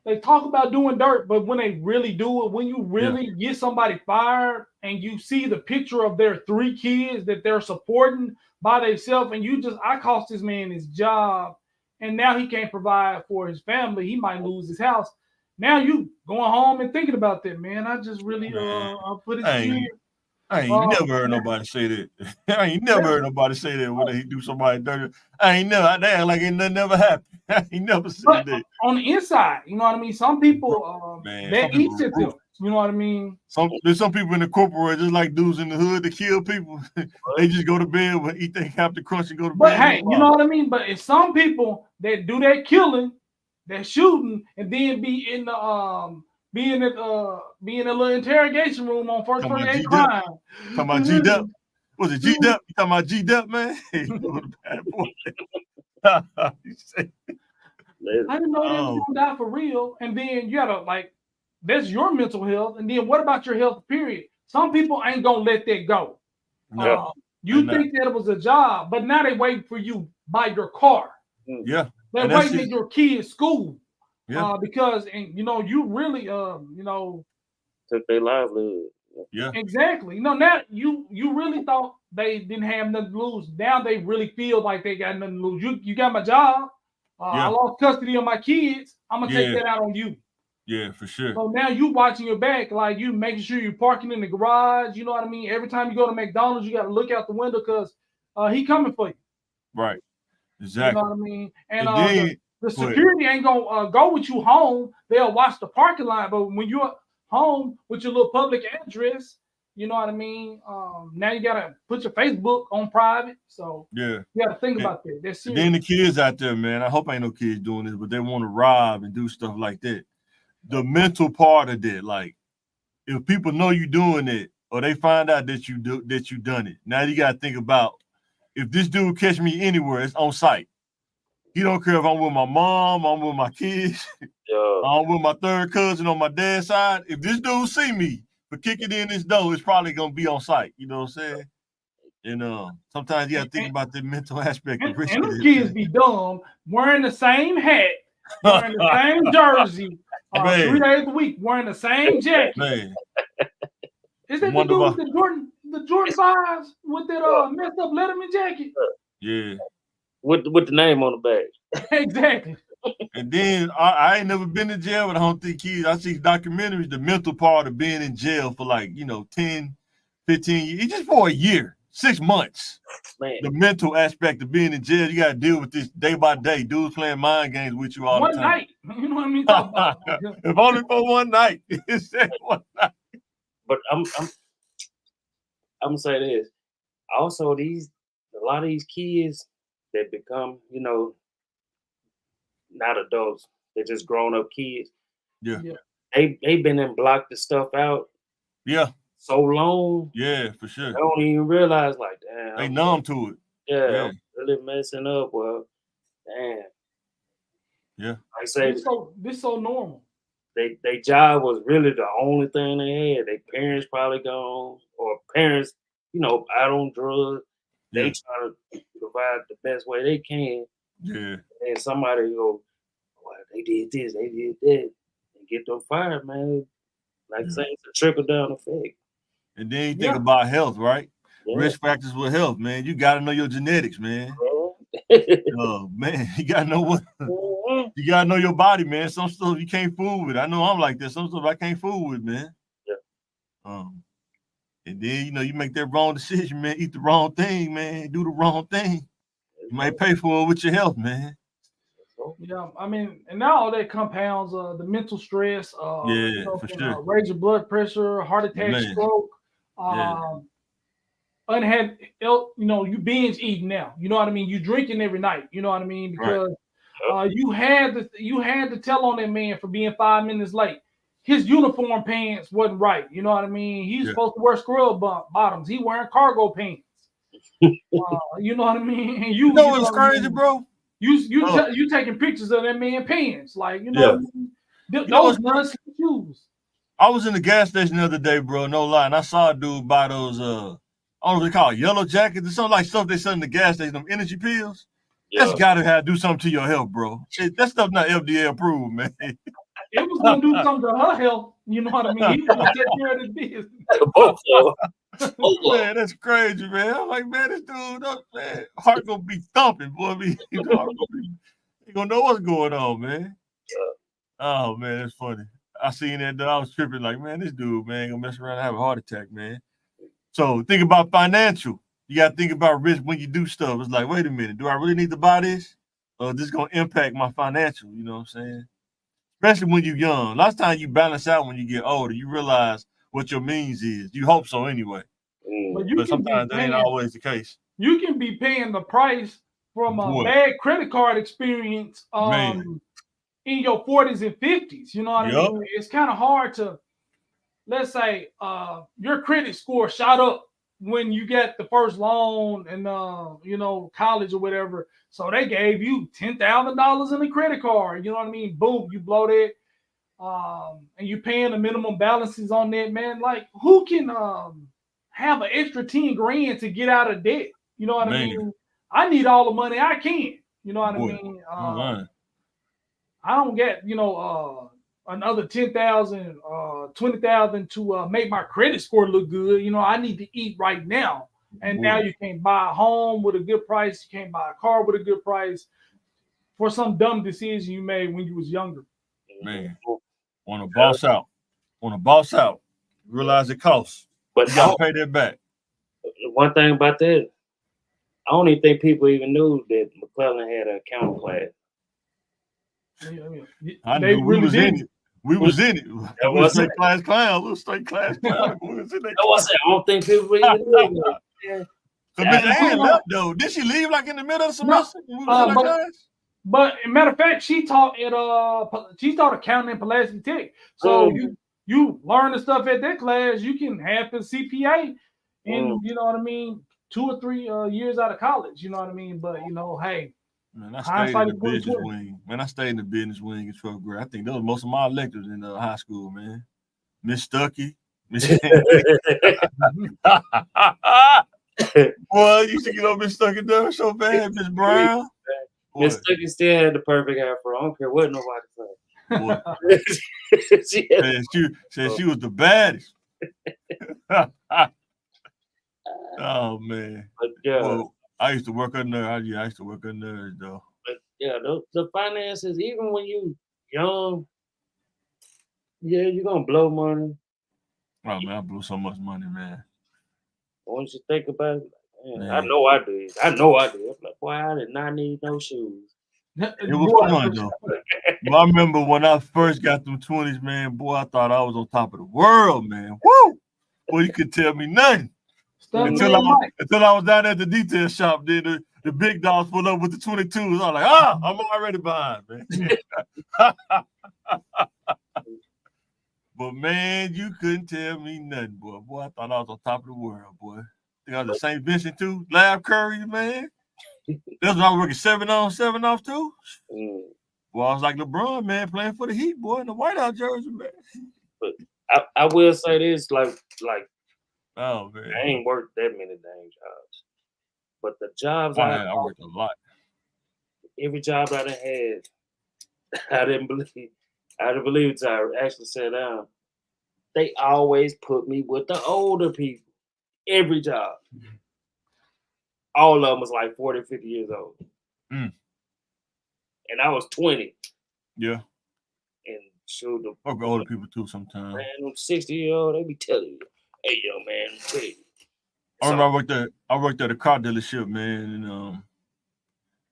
They talk about doing dirt, but when they really do it, when you really get somebody fired and you see the picture of their 3 kids that they're supporting by themselves, and I cost this man his job, and now he can't provide for his family. He might lose his house. Now you going home and thinking about that, man. I just really put his kid. I ain't never heard nobody say that. I ain't never heard nobody say that when they do somebody dirty. I ain't never. They act like it never happened. I ain't never said that. On the inside, you know what I mean? Some people, that eats at them. You know what I mean? There's some people in the corporate world, just like dudes in the hood that kill people. They just go to bed, but eat their Captain Crunch and go to bed. But hey, you know what I mean? But it's some people that do that killing, that shooting, and then be in the be in a little interrogation room on first 48 crime. Talking about G-Dup. Was it G-Dup? You talking about G-Dup, man? Hey, bad boy. I didn't know they was gonna die for real. And then you gotta that's your mental health. And then what about your health, period? Some people ain't gonna let that go. No, you think that it was a job, but now they waiting for you by your car. Yeah. They're waiting at your kid's school. Yeah. Because you really took their livelihood. Yeah. Exactly. Now you really thought they didn't have nothing to lose. Now they really feel like they got nothing to lose. You got my job. I lost custody of my kids. I'm gonna take that out on you. Yeah, for sure. So now you watching your back, like you making sure you're parking in the garage. You know what I mean? Every time you go to McDonald's, you got to look out the window because he coming for you. Right. Exactly. You know what I mean? And then, the security ain't gonna go with you home. They'll watch the parking lot, but when you're home with your little public address, you know what I mean? Now you gotta put your Facebook on private. So you gotta think about that. That's serious. Then the kids out there, man. I hope ain't no kids doing this, but they want to rob and do stuff like that. The mental part of that, like if people know you doing it or they find out that you done it, now you gotta think about if this dude catch me anywhere, it's on site. He don't care if I'm with my mom, I'm with my kids, I'm with my third cousin on my dad's side. If this dude see me for kicking in this door, it's probably gonna be on site. You know what I'm saying? And sometimes you gotta think about the mental aspect. And the kids be dumb, wearing the same hat, wearing the same jersey, 3 days a week, wearing the same jacket. Man. Is that the dude with the Jordan 5s with that messed up Letterman jacket? Yeah. With the name on the back. Exactly. And then I ain't never been in jail, but I don't think kids. I see documentaries, the mental part of being in jail for 10, 15 years, just for a year, 6 months. Man. The mental aspect of being in jail, you got to deal with this day by day. Dudes playing mind games with you all the time. One night. You know what I mean? About if only for one night. One night. But I'm gonna say this. Also, a lot of these kids that become, not adults, they're just grown up kids. Yeah. They been and blocked the stuff out. Yeah. So long. Yeah, for sure. I don't even realize, like, damn. They numb to it. Yeah. I'm really messing up. Well, damn. Yeah. Like I say, this so normal. They job was really the only thing they had. Their parents probably gone, or parents, out on drugs. They try to provide the best way they can. Yeah. And somebody go, well, they did this, they did that, and get them fired, man. Like I say, it's a trickle down effect. And then you think about health, right? Risk factors with health, man. You got to know your genetics, man. Man, you got to know what. You gotta know your body, man. Some stuff you can't fool with. I know I'm like this. Some stuff I can't fool with, man. Yeah. And then you make that wrong decision, man. Eat the wrong thing, man. Do the wrong thing. You might pay for it with your health, man. Yeah, I mean, and now all that compounds the mental stress. For sure. Raise your blood pressure, heart attack, stroke. You binge eating now. You know what I mean? You drinking every night. You know what I mean? Because you had to tell on that man for being 5 minutes late. His uniform pants wasn't right. You know what I mean? He's supposed to wear scrub bottoms. He wearing cargo pants. You know what I mean? And you know what's crazy, bro? You taking pictures of that man pants, like those nuts shoes. I was in the gas station the other day, bro. No lie, and I saw a dude buy those. I don't know what they call it, yellow jackets or something like stuff they sell in the gas station. Them energy pills. Yeah. That's got to do something to your health, bro. That stuff not FDA approved, man. It was gonna do something to her health. You know what I mean? He was gonna take care of the business. Man, that's crazy, man. I'm like, man, this dude, man, heart gonna be thumping, boy. You gonna know what's going on, man. Oh man, that's funny. I seen that. I was tripping, like, man, this dude, man, gonna mess around and have a heart attack, man. So think about financial. You got to think about risk when you do stuff. It's like, wait a minute, do I really need to buy this? Or this going to impact my financial? You know what I'm saying? Especially when you're young. Last time you balance out when you get older, you realize what your means is. You hope so anyway. But sometimes that ain't always the case. You can be paying the price from a bad credit card experience in your 40s and 50s. You know what I mean? It's kind of hard to, let's say, your credit score shot up when you get the first loan and college or whatever. So they gave you $10,000 in a credit card. You know what I mean? Boom, you blow that. And you paying the minimum balances on that, man. Like, who can have an extra 10 grand to get out of debt? You know what I mean? I need all the money I can. You know what I mean? I don't get, another 10,000, 20,000 to make my credit score look good. You know, I need to eat right now. And now you can't buy a home with a good price. You can't buy a car with a good price for some dumb decision you made when you was younger. Man, want to boss out. Want to boss out. Realize it costs. But You got to pay that back. One thing about that, I don't even think people even knew that McClellan had an accounting class. I knew we was in it. We was in it. We was straight class clown. We was straight class clown. We was in that. I don't think people even knew. So Miss Ann left though. Did she leave like in the middle of the semester? But matter of fact, she taught accounting in Pulaski Tech. So you learn the stuff at that class, you can have the CPA in, you know what I mean, 2 or 3 years out of college. You know what I mean? But you know, hey, man, I stayed in the business wing. Man, I stayed in the business wing in 12th grade. I think those were most of my electives in high school, man. Miss Stuckey, Miss. Boy, you used to get on Miss Stuckey there so bad, Miss Brown. Miss Stuckey still had the perfect afro. I don't care what nobody said. she was the baddest. Oh man. But yeah. Well, I used to work on nerds. I used to work on nerds though. But yeah, the finances, even when you young, yeah, you're gonna blow money. Oh man, I blew so much money, man. Once you think about it, man. I know I did. I'm like, boy, I did not need no shoes. It was fun though. But I remember when I first got them 20s, man, boy, I thought I was on top of the world, man. Woo! Boy, you couldn't tell me nothing. Until I was down at the detail shop, then the big dogs pulled up with the 22s. I was like, I'm already behind, man. But man, you couldn't tell me nothing, boy. Boy, I thought I was on top of the world, boy. Think I was at St. Vincent too, Lab Curry, man. That's when I was working 7 on, 7 off too. Well, I was like LeBron, man, playing for the Heat, boy, in the White House jersey, man. But I will say this, like, oh man, I ain't worked that many dang jobs, but the jobs I worked a lot. Every job I done had, I didn't believe it till I actually sat down. They always put me with the older people. Every job. All of them was like 40, 50 years old. And I was 20. Yeah. And shoot, the older people too sometimes. Man, them 60-year-old, they be telling you, hey, young man, hey. I remember I worked at a car dealership, man, and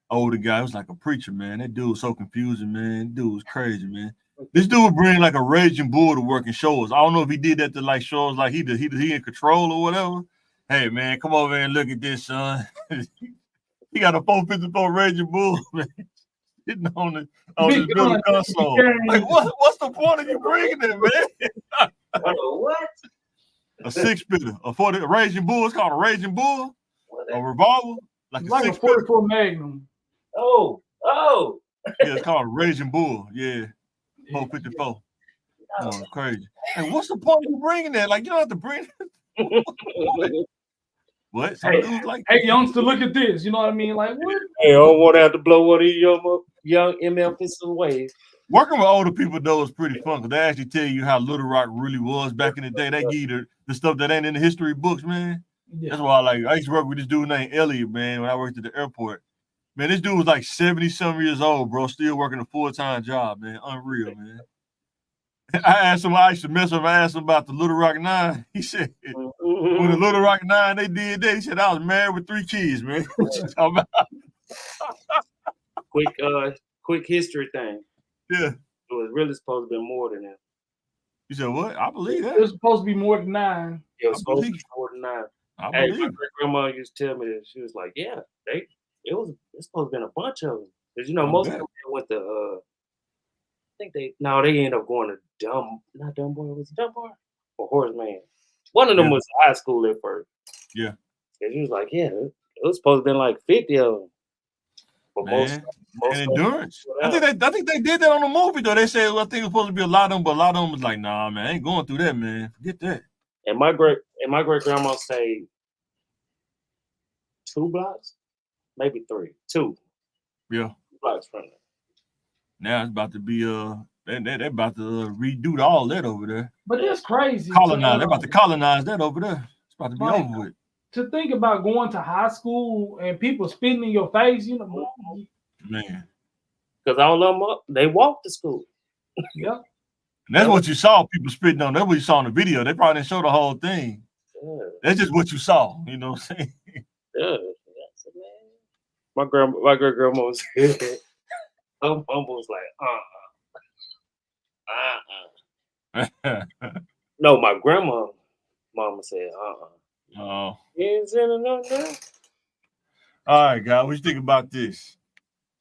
older guy was like a preacher, man. That dude was so confusing, man. Dude was crazy, man. This dude would bring like a raging bull to work and show us. I don't know if he did that to like show us like he in control or whatever. Hey man, come over here and look at this, son. He got a 454 raging bull, man. Sitting on the middle console. Like what's the point of you bringing it, man? What? A 6-spitter, a raging bull. It's called a raging bull. A revolver, like a 44 Magnum. Oh. Yeah, it's called a raging bull. Yeah. 454. Oh, crazy. Hey, what's the point of you bringing that? Like, you don't have to bring it. What? Hey, youngster, look at this. You know what I mean? Like, what? Hey, I don't want to have to blow one of young ML Pistol away. Working with older people, though, is pretty fun because they actually tell you how Little Rock really was back in the day. They give you the stuff that ain't in the history books, man. Yeah. That's why I used to work with this dude named Elliot, man, when I worked at the airport. Man, this dude was like 70-some years old, bro, still working a full-time job, man. Unreal, man. I used to mess up. I asked him about the Little Rock 9. He said, when the Little Rock 9, they did that, he said, I was married with 3 kids, man. What you talking about? Quick history thing. Yeah. It was really supposed to be more than that. You said what? I believe that. It was supposed to be more than 9. It was supposed to be more than 9. Hey, my great-grandma used to tell me that. She was like, yeah, it's supposed to be a bunch of them. Because, you know, most of them went to, they ended up going to not Dunbar, was it Dunbar? Or Horace Mann. One of them was high school at first. Yeah. And she was like, yeah, it was supposed to be like 50 of them. But most endurance. I think they did that on the movie though. They said I think it was supposed to be a lot of them, but a lot of them was like, nah, man, I ain't going through that, man. Forget that. And my great grandma say 2 blocks, maybe 3. 2. Yeah. 2 blocks from there. Now it's about to be They're about to redo all that over there. But it's crazy. Colonize. They're about to colonize that over there. It's about to be over with. To think about going to high school and people spitting in your face, you know, man. Because all of them, they walk to school. Yep. And that's what you saw. People spitting on. That's what you saw in the video. They probably didn't show the whole thing. Yeah. That's just what you saw. You know what I'm saying? Yeah. My great grandma was here. Her mom was like, No, my grandma, mama said, Oh. You ain't sending no down. All right, guys. What you think about this?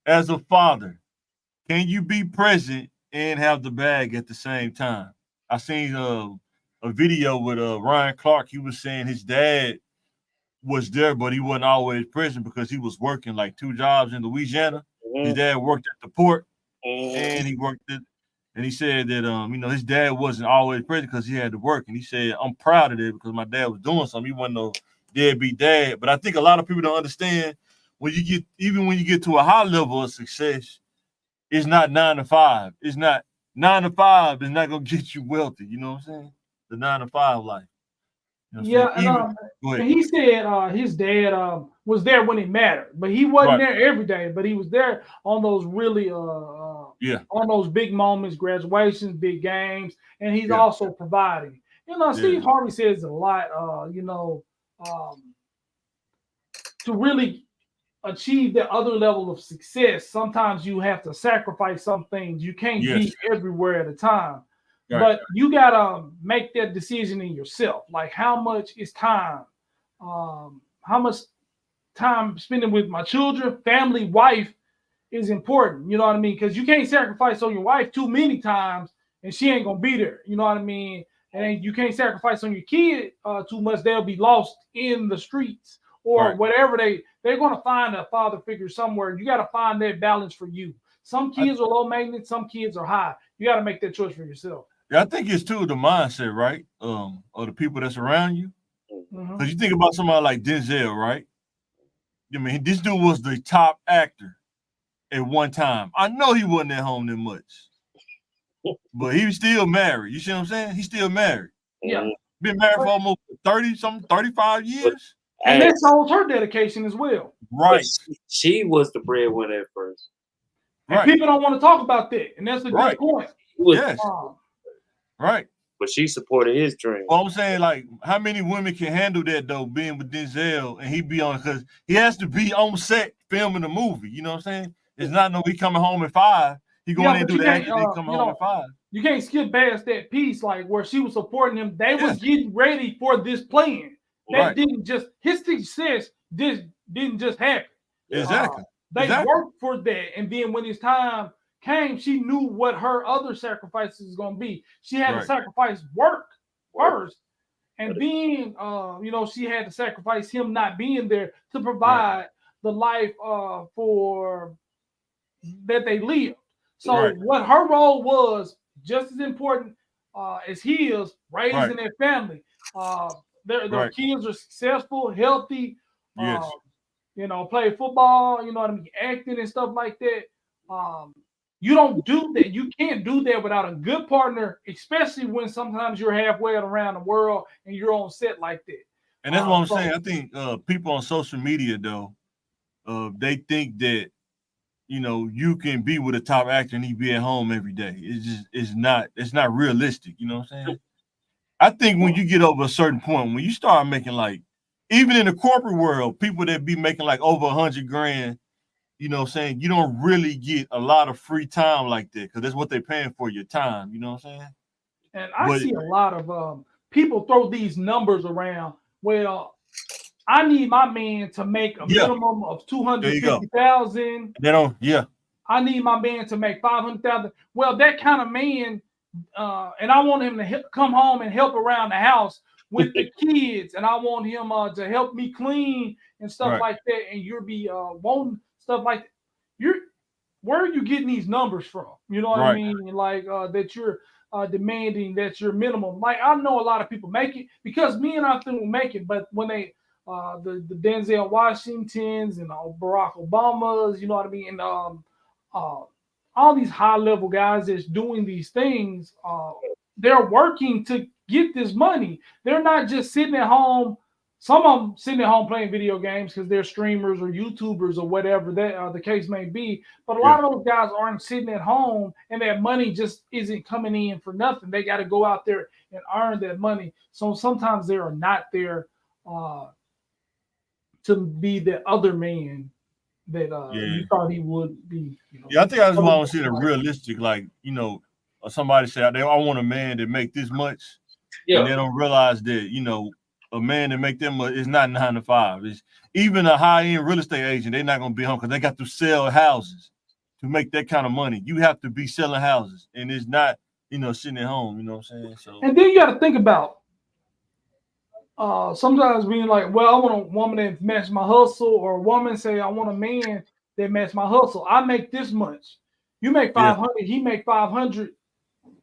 As a father, can you be present and have the bag at the same time? I seen a video with Ryan Clark. He was saying his dad was there, but he wasn't always present because he was working like 2 jobs in Louisiana. Mm-hmm. His dad worked at the port, and he worked at. And he said that his dad wasn't always present because he had to work. And he said, I'm proud of it because my dad was doing something. He wasn't no deadbeat dad. But I think a lot of people don't understand when you get to a high level of success, it's not 9 to 5. It's not 9 to 5 is not gonna get you wealthy. You know what I'm saying? The 9 to 5 life. You know and he said his dad was there when it mattered, but he wasn't there every day. But he was there on those really on those big moments, graduations, big games, and he's also providing. Steve Harvey says a lot. To really achieve that other level of success, sometimes you have to sacrifice some things. You can't be everywhere at a time. Right. But you gotta make that decision in yourself. Like, how much is time? How much time spending with my children, family, wife is important. You know what I mean? Because you can't sacrifice on your wife too many times and she ain't gonna be there. You know what I mean? And you can't sacrifice on your kid too much. They'll be lost in the streets or whatever. They're gonna find a father figure somewhere. You gotta find that balance for you. Some kids are low maintenance, some kids are high. You gotta make that choice for yourself. Yeah, I think it's too the mindset, right? Of the people that's around you. Because you think about somebody like Denzel, right? I mean, this dude was the top actor at one time. I know he wasn't at home that much, but he was still married. You see what I'm saying? He's still married. Yeah. Been married for almost 35 years. And that shows her dedication as well. Right. She was the breadwinner at first. And people don't want to talk about that. And that's a good point. Yes. Right. But she supported his dream. Well, I'm saying, like, how many women can handle that, though, being with Denzel and he be on, because he has to be on set filming the movie. You know what I'm saying? It's not he coming home at 5. He going in and do the acting, he coming home at 5. You can't skip past that piece, like, where she was supporting him. They was getting ready for this plan. That didn't just, his success didn't just happen. Exactly. They worked for that. And then when his time came, she knew what her other sacrifices was going to be. She had to sacrifice work first. And then, she had to sacrifice him not being there to provide the life for that they lived. So what her role was just as important as his, raising their family. Their kids are successful, healthy, play football, you know what I mean, acting and stuff like that. You don't do that. You can't do that without a good partner, especially when sometimes you're halfway around the world and you're on set like that. And that's what I'm saying. I think people on social media, though, they think that, you can be with a top actor and he be at home every day. It's not realistic. You know what I'm saying? I think when you get over a certain point, when you start making, like, even in the corporate world, people that be making like over $100,000, you know what I'm saying? You don't really get a lot of free time like that because that's what they're paying for, your time. You know what I'm saying? And I see a lot of people throw these numbers around. Well, I need my man to make a minimum of $250,000. They don't. I need my man to make $500,000. Well, that kind of man, and I want him to come home and help around the house with the kids, and I want him to help me clean and stuff like that. And you'll be wanting stuff like that. Where are you getting these numbers from? You know what I mean? Like that you're demanding that your minimum. Like, I know a lot of people make it because me and I think will make it, but when they the Denzel Washingtons and Barack Obamas, you know what I mean, and all these high level guys that's doing these things, they're working to get this money. They're not just sitting at home. Some of them sitting at home playing video games because they're streamers or YouTubers or whatever that the case may be. But a lot of those guys aren't sitting at home, and that money just isn't coming in for nothing. They got to go out there and earn that money. So sometimes they are not there to be the other man that you thought he would be. You know? Yeah, I think I just want to see the realistic, like, you know, somebody say, I want a man that make this much, and they don't realize that, you know, a man that make that much is not 9 to 5. It's even a high-end real estate agent, they're not going to be home because they got to sell houses to make that kind of money. You have to be selling houses, and it's not, you know, sitting at home, you know what I'm saying? So, and then you got to think about sometimes being like, well, I want a woman that match my hustle, or a woman say, I want a man that match my hustle. I make this much. You make 500, he make 500.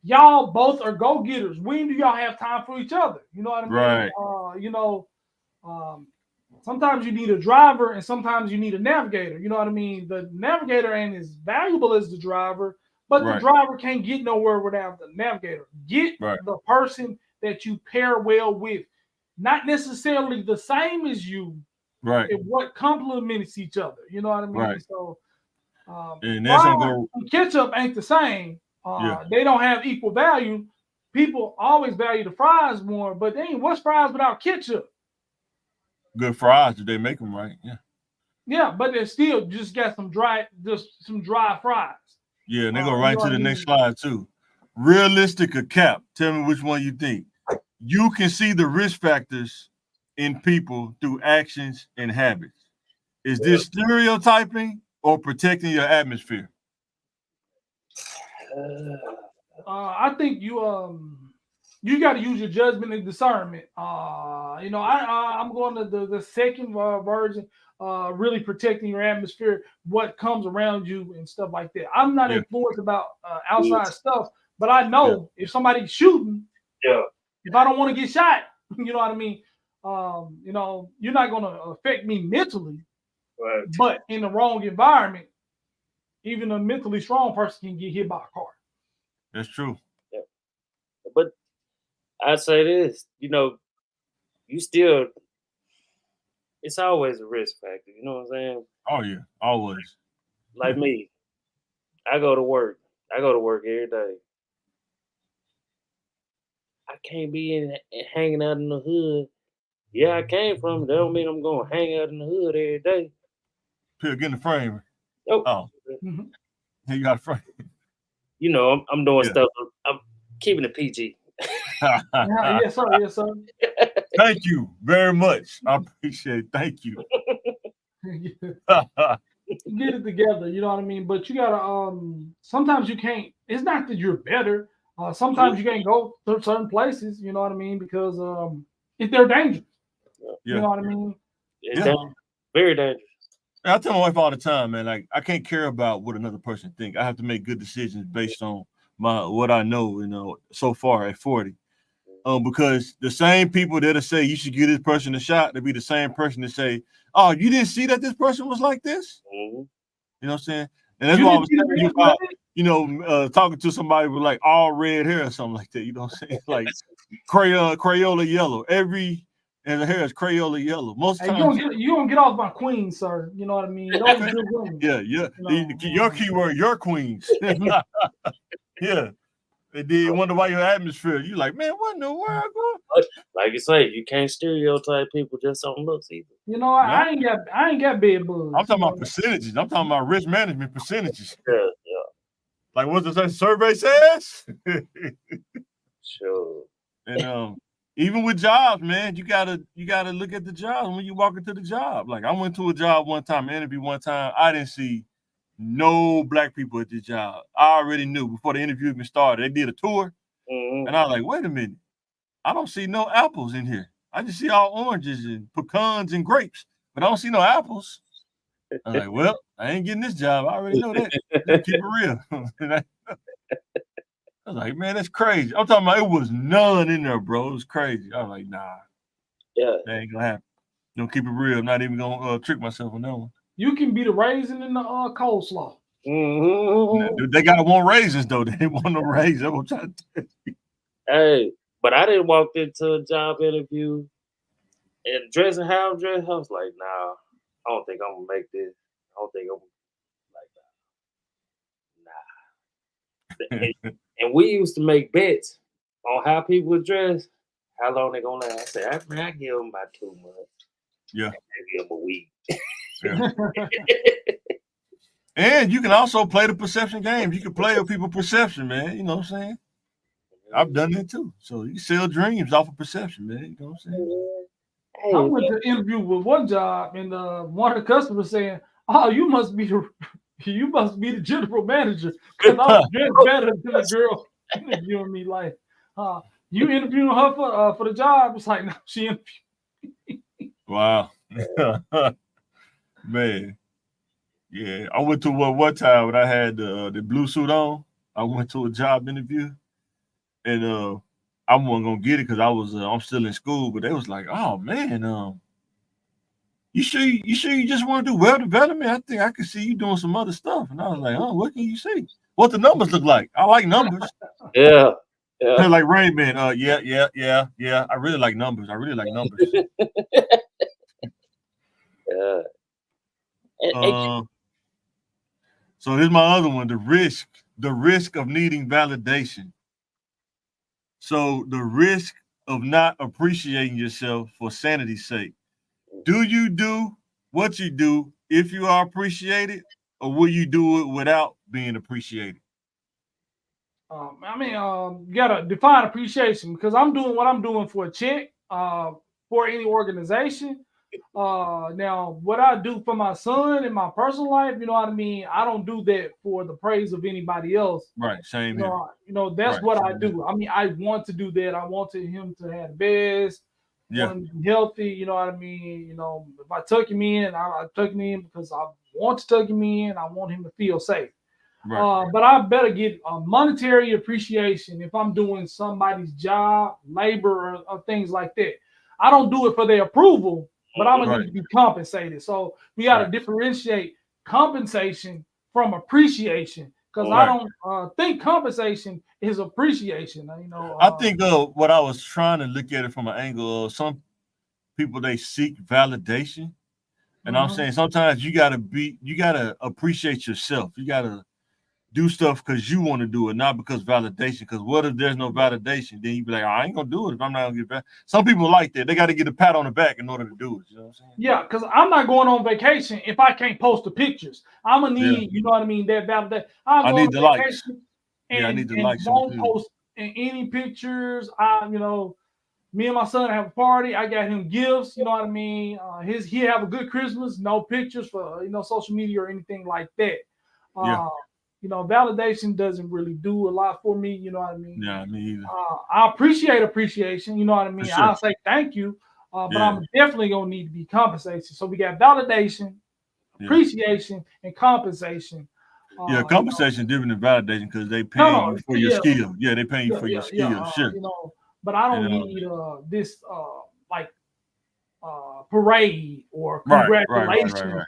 Y'all both are go-getters. When do y'all have time for each other? You know what I mean? Right. You know, sometimes you need a driver and sometimes you need a navigator. You know what I mean? The navigator ain't as valuable as the driver, but the driver can't get nowhere without the navigator. Get the person that you pair well with. Not necessarily the same as you, right? And what complements each other. You know what I mean? Right. So, and that's and ketchup ain't the same. They don't have equal value. People always value the fries more, but dang, what's fries without ketchup? Good fries if they make them right. Yeah, but they still just got some dry fries. Yeah, and they go right to the next slide too. Realistic or cap? Tell me which one you think. You can see the risk factors in people through actions and habits. Is this stereotyping or protecting your atmosphere? I think you got to use your judgment and discernment. You know, I'm going to the second version, really protecting your atmosphere, what comes around you and stuff like that. I'm not influenced about outside stuff, but I know if somebody's shooting, if I don't want to get shot, you know what I mean? You know, you're not going to affect me mentally, but in the wrong environment, even a mentally strong person can get hit by a car. That's true. Yeah. But I say this, you know, it's always a risk factor. You know what I'm saying? Oh yeah, always. Like me, I go to work every day. I can't be hanging out in the hood. Yeah, I came from it. That don't mean I'm going to hang out in the hood every day. Get in the frame. Oh. You got a frame. You know, I'm doing stuff. I'm keeping it PG. Yes, sir. Yes, sir. Thank you very much. I appreciate it. Thank you. Get it together, you know what I mean? But you gotta sometimes you can't, it's not that you're better. Sometimes you can't go to certain places, you know what I mean? Because if they're dangerous. You know what I mean? It's very dangerous. I tell my wife all the time, man, like I can't care about what another person thinks. I have to make good decisions based on what I know, you know, so far at 40. Because the same people that'll say you should give this person a shot, they'll be the same person to say, oh, you didn't see that this person was like this? Mm-hmm. You know what I'm saying? And that's why I was telling you about, you know, talking to somebody with like all red hair or something like that. You know what I'm saying? Like Crayola yellow. And the hair is Crayola yellow. Most times you don't get off my queen, sir. You know what I mean? Those are good women. Yeah. You know, your keyword, your queens. Yeah. They did wonder why your atmosphere. You like, man, what in the world going? Like you say, you can't stereotype people just on looks either. You know, I ain't got bed bugs. I'm talking about percentages. I'm talking about risk management percentages. Yeah. Like what the survey says. Sure. And even with jobs, man, you gotta look at the job when you walk into the job. Like I went to a job one time, interview one time. I didn't see no black people at this job. I already knew before the interview even started. They did a tour, and I was like, wait a minute, I don't see no apples in here. I just see all oranges and pecans and grapes, but I don't see no apples. I was like, well, I ain't getting this job. I already know that. Keep it real. I was like, man, that's crazy. I'm talking about it was none in there, bro. It was crazy. I was like, nah. Yeah. That ain't gonna happen. Don't keep it real. I'm not even gonna trick myself on that one. You can be the raisin in the coleslaw. Mm-hmm. They gotta want raises though. They want them raises. That's what I'm trying to tell you. Hey, but I didn't walk into a job interview and dressing how I'm dressed. I was like, nah, I don't think I'm gonna make this. I don't think I'm like, nah. And we used to make bets on how people would dress, how long they gonna last. I said, I give them about 2 months. Yeah. I give them a week. Yeah. And you can also play the perception game. You can play with people's perception, man. You know what I'm saying? I've done that too. So you sell dreams off of perception, man. You know what I'm saying? Hey, I went to interview with one job, and one of the customers saying, "Oh, you must be the general manager," because I was dressed better than the girl interviewing me. Like, you interviewing her for the job? It's like, no, she interviewed. Wow. Man. Yeah. I went to one time when I had the blue suit on. I went to a job interview, and I wasn't gonna get it because I'm still in school, but they was like, "Oh man, you sure you just want to do web development? I think I can see you doing some other stuff." And I was like, "Oh, what can you see? What the numbers look like? I like numbers." Yeah. They're like Rain Man. Yeah. I really like numbers. Yeah. So here's my other one: the risk of needing validation. So the risk of not appreciating yourself for sanity's sake. Do you do what you do if you are appreciated, or will you do it without being appreciated? You gotta define appreciation, because I'm doing what I'm doing for a check, for any organization. Now, what I do for my son in my personal life, you know what I mean? I don't do that for the praise of anybody else. Right. Same You here. know, that's Right, what I same do. I mean, I want to do that. I wanted him to have the best, Yeah. want him to be healthy. You know what I mean? You know, if I tuck him in, I tuck him in because I want to tuck him in. I want him to feel safe. Right. But I better get a monetary appreciation if I'm doing somebody's job, labor, or things like that. I don't do it for their approval, but I'm gonna need to be compensated. So we got to differentiate compensation from appreciation, because I don't think compensation is appreciation. You know, I think what I was trying to look at it from an angle of some people, they seek validation. And I'm saying sometimes you gotta appreciate yourself. You gotta do stuff because you want to do it, not because validation. Because what if there's no validation? Then you be like, I ain't gonna do it if I'm not gonna get back. Some people like that. They got to get a pat on the back in order to do it. You know what I'm saying? Yeah, because I'm not going on vacation if I can't post the pictures. I'm gonna need, you know what I mean, that validation. I need the likes. And, I need the and likes. won't post any pictures. Me and my son have a party. I got him gifts. You know what I mean. He have a good Christmas. No pictures for social media or anything like that. Validation doesn't really do a lot for me. You know what I mean. Yeah, me either. I appreciate appreciation. You know what I mean. Sure. I'll say thank you, but I'm definitely gonna need to be compensated. So we got validation, appreciation, and compensation. Compensation is different than validation because they pay you for your skill. Yeah, they pay you for your skill. Sure. But I don't need this parade or congratulations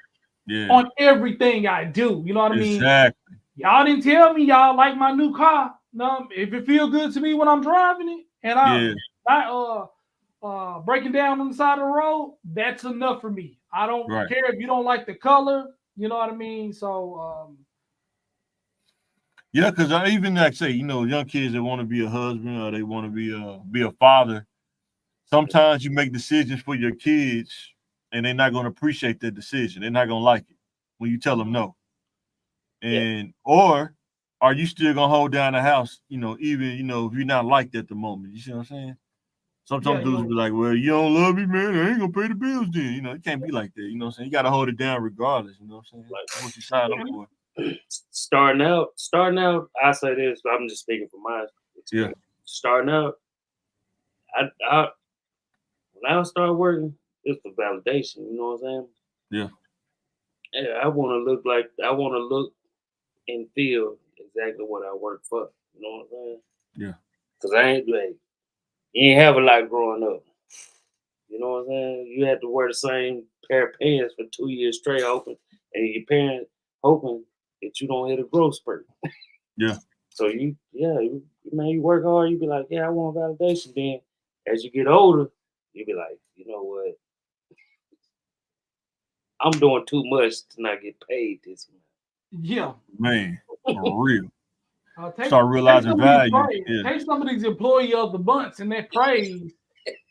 on everything I do. You know what I mean? Exactly. Y'all didn't tell me y'all like my new car. No, if it feels good to me when I'm driving it, and I'm not breaking down on the side of the road, that's enough for me. I don't care if you don't like the color. You know what I mean? So. Yeah, because I even like say, young kids that want to be a husband or they want to be a father. Sometimes you make decisions for your kids, and they're not going to appreciate that decision. They're not going to like it when you tell them no. And or are you still gonna hold down the house? Even if you're not liked at the moment. You see what I'm saying? Sometimes dudes be like, "Well, you don't love me, man. I ain't gonna pay the bills then." It can't be like that. You know what I'm saying? You gotta hold it down regardless. You know what I'm saying? Like what you signed up for. Starting out, I say this, but I'm just speaking from my experience. Starting out, I when I started working, it's for validation. You know what I'm saying? Yeah. I want to look and feel exactly what I work for. You know what I'm saying? Yeah. Because you ain't have a lot growing up. You know what I'm saying? You had to wear the same pair of pants for 2 years straight, and your parents hoping that you don't hit a growth spurt. Yeah. So you work hard. You be like, yeah, I want validation. Then as you get older, you be like, you know what? I'm doing too much to not get paid this month. Yeah, man, for real. Take Start realizing value. Take some of these employee of the months and that praise,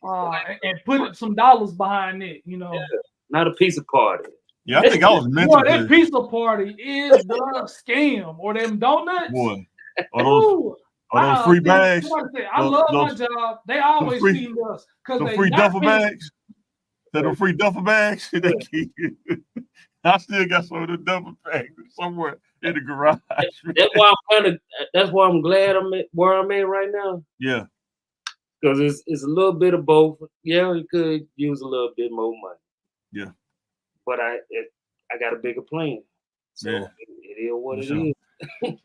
and put some dollars behind it. You know, not a pizza party. Yeah, I think I was meant to. That pizza party is the scam, or them donuts. Boy, or those free bags. I love my job. They always feed us because they free duffel bags. The free duffel bags. I still got some of the duffel bags somewhere in the garage. That's why I'm glad I'm at where I'm at right now. Yeah, because it's a little bit of both. Yeah, we could use a little bit more money. Yeah, but I got a bigger plan. So yeah, it is what it is.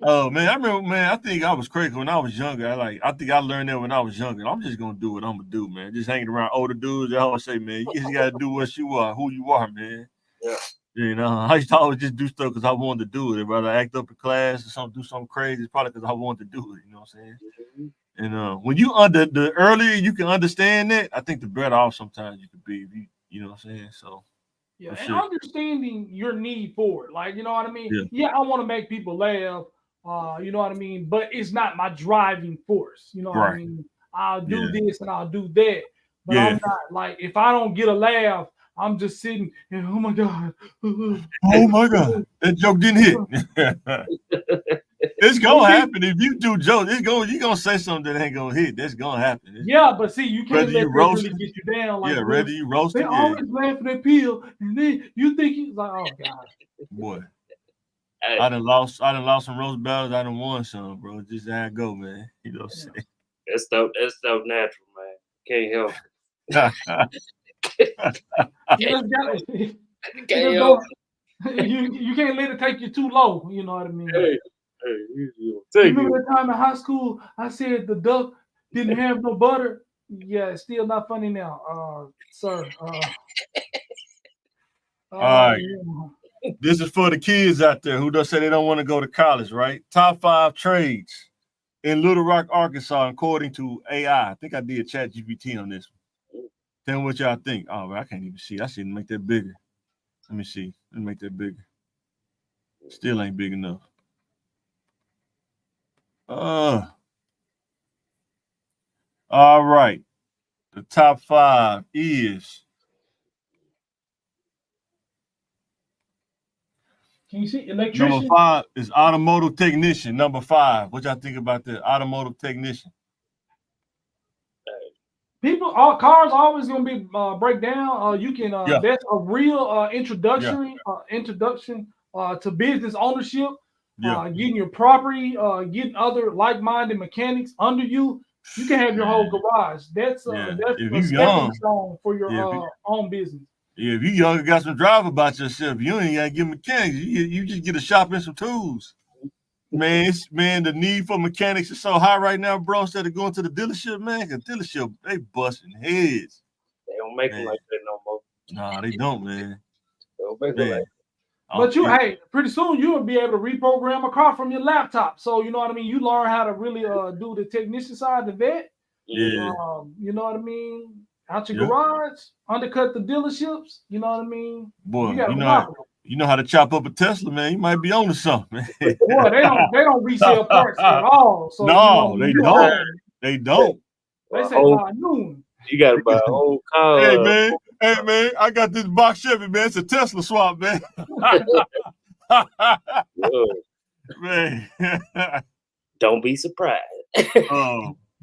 Oh man, I remember, man. I think I was crazy when I was younger. I think I learned that when I was younger. I'm just gonna do what I'm gonna do, man. Just hanging around older dudes. I always say, man, you just gotta do what you are, who you are, man. Yeah. You know, I used to always just do stuff because I wanted to do it. Rather act up in class or do something crazy, it's probably because I wanted to do it. You know what I'm saying? Mm-hmm. And when you the earlier you can understand that, I think the better off sometimes you could be. You know what I'm saying? So. Yeah, and understanding your need for it. Like, you know what I mean? Yeah, I want to make people laugh. You know what I mean? But it's not my driving force. You know what I mean? I'll do this and I'll do that. But I'm not like, if I don't get a laugh, I'm just sitting and oh my God. Oh my God. That joke didn't hit. It's gonna happen. If you do jokes, you're gonna say something that ain't gonna hit. That's gonna happen. But see, you can't let that really get you down. Like, whether you roast they always laughing at Peel, and then you think he's like, oh God. Boy. I done lost some roast battles, I done won some, bro. Just how I go, man. You know what I'm saying? That's stuff natural, man. Can't help it. Can't help it. You can't let it take you too low, you know what I mean? Remember that time in high school I said the duck didn't have no butter? Yeah, it's still not funny now, sir. All right. This is for the kids out there who does say they don't want to go to college, right? Top 5 trades in Little Rock, Arkansas, according to AI. I think I did ChatGPT on this one. Tell me what y'all think. Oh, I can't even see. I should make that bigger. Let me see. Let me make that bigger. Still ain't big enough. All right. The top 5 is. Can you see electrician? Number 5 is automotive technician. Number 5. What y'all think about that? Automotive technician. All cars always gonna be break down. You can that's a real introduction to business ownership. Getting your property, getting other like-minded mechanics under you. You can have your whole garage. That's a stepping stone for your own business. Yeah, if you young, got some drive about yourself, you ain't gotta get mechanics. You just get a shop and some tools. Man, the need for mechanics is so high right now, bro. Instead of going to the dealership, man, because dealership, they busting heads. They don't make them like that no more. Nah, they don't, man. They don't make them like that. But pretty soon you will be able to reprogram a car from your laptop. So you know what I mean. You learn how to really do the technician side, the vet. Yeah. You know what I mean. Out your garage, undercut the dealerships. You know what I mean. Boy, you know how to chop up a Tesla, man. You might be on to something, man. Boy, they don't resell parts at all. So no, they don't. They don't. They say by noon. You gotta buy a whole car. Hey man, I got this box Chevy, man. It's a Tesla swap, man. Man. Don't be surprised.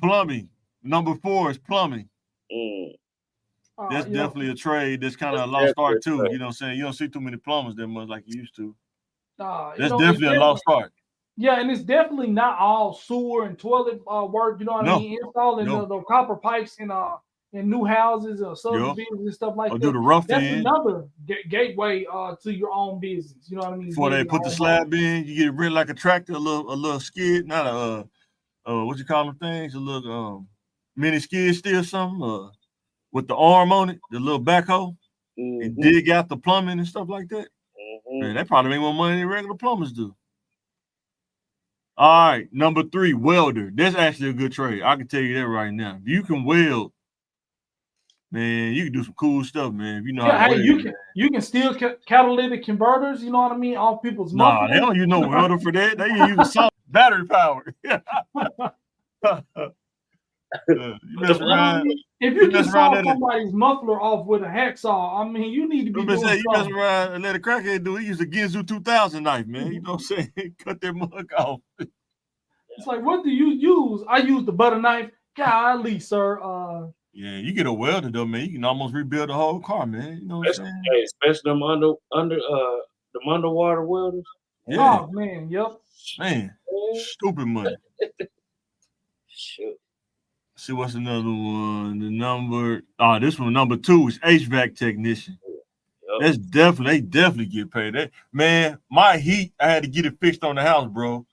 Plumbing. Number 4 is plumbing. That's definitely a trade. That's kind of a lost art too. You know what I'm saying? You don't see too many plumbers that much like you used to. That's definitely a lost art. Yeah, and it's definitely not all sewer and toilet work. You know what I mean? Installing the copper pipes in new houses or subdivisions and stuff like that. Do the rough That's end. Another gateway to your own business. You know what I mean? Before they put the slab in, you get rid like a tractor, a little skid, not what you call them things, a little mini skid steer something, with the arm on it, the little backhoe, and dig out the plumbing and stuff like that. Man, they probably make more money than regular plumbers do. All right, number 3, welder. That's actually a good trade. I can tell you that right now. If you can weld, man, you can do some cool stuff, man. If you know how to weld. You can steal catalytic converters. You know what I mean? Off people's Nah, mufflers. they don't use no welder for that. They use a solid battery power. You mess around. If you can saw somebody's muffler off with a hacksaw, I mean, you need to be doing something. You mess around and let a crackhead do it. He use a Ginsu 2000 knife, man. You know what I'm saying? Cut that mug off. It's like, what do you use? I use the butter knife. Golly, sir. Yeah, you get a welder though, man. You can almost rebuild the whole car, man. You know what I'm saying? Hey, especially them the underwater welders. Yeah. Oh man, yep. Man, stupid money. Shoot. See what's another one? This one number 2 is HVAC technician. Yep. They definitely get paid. That man, my heat, I had to get it fixed on the house, bro.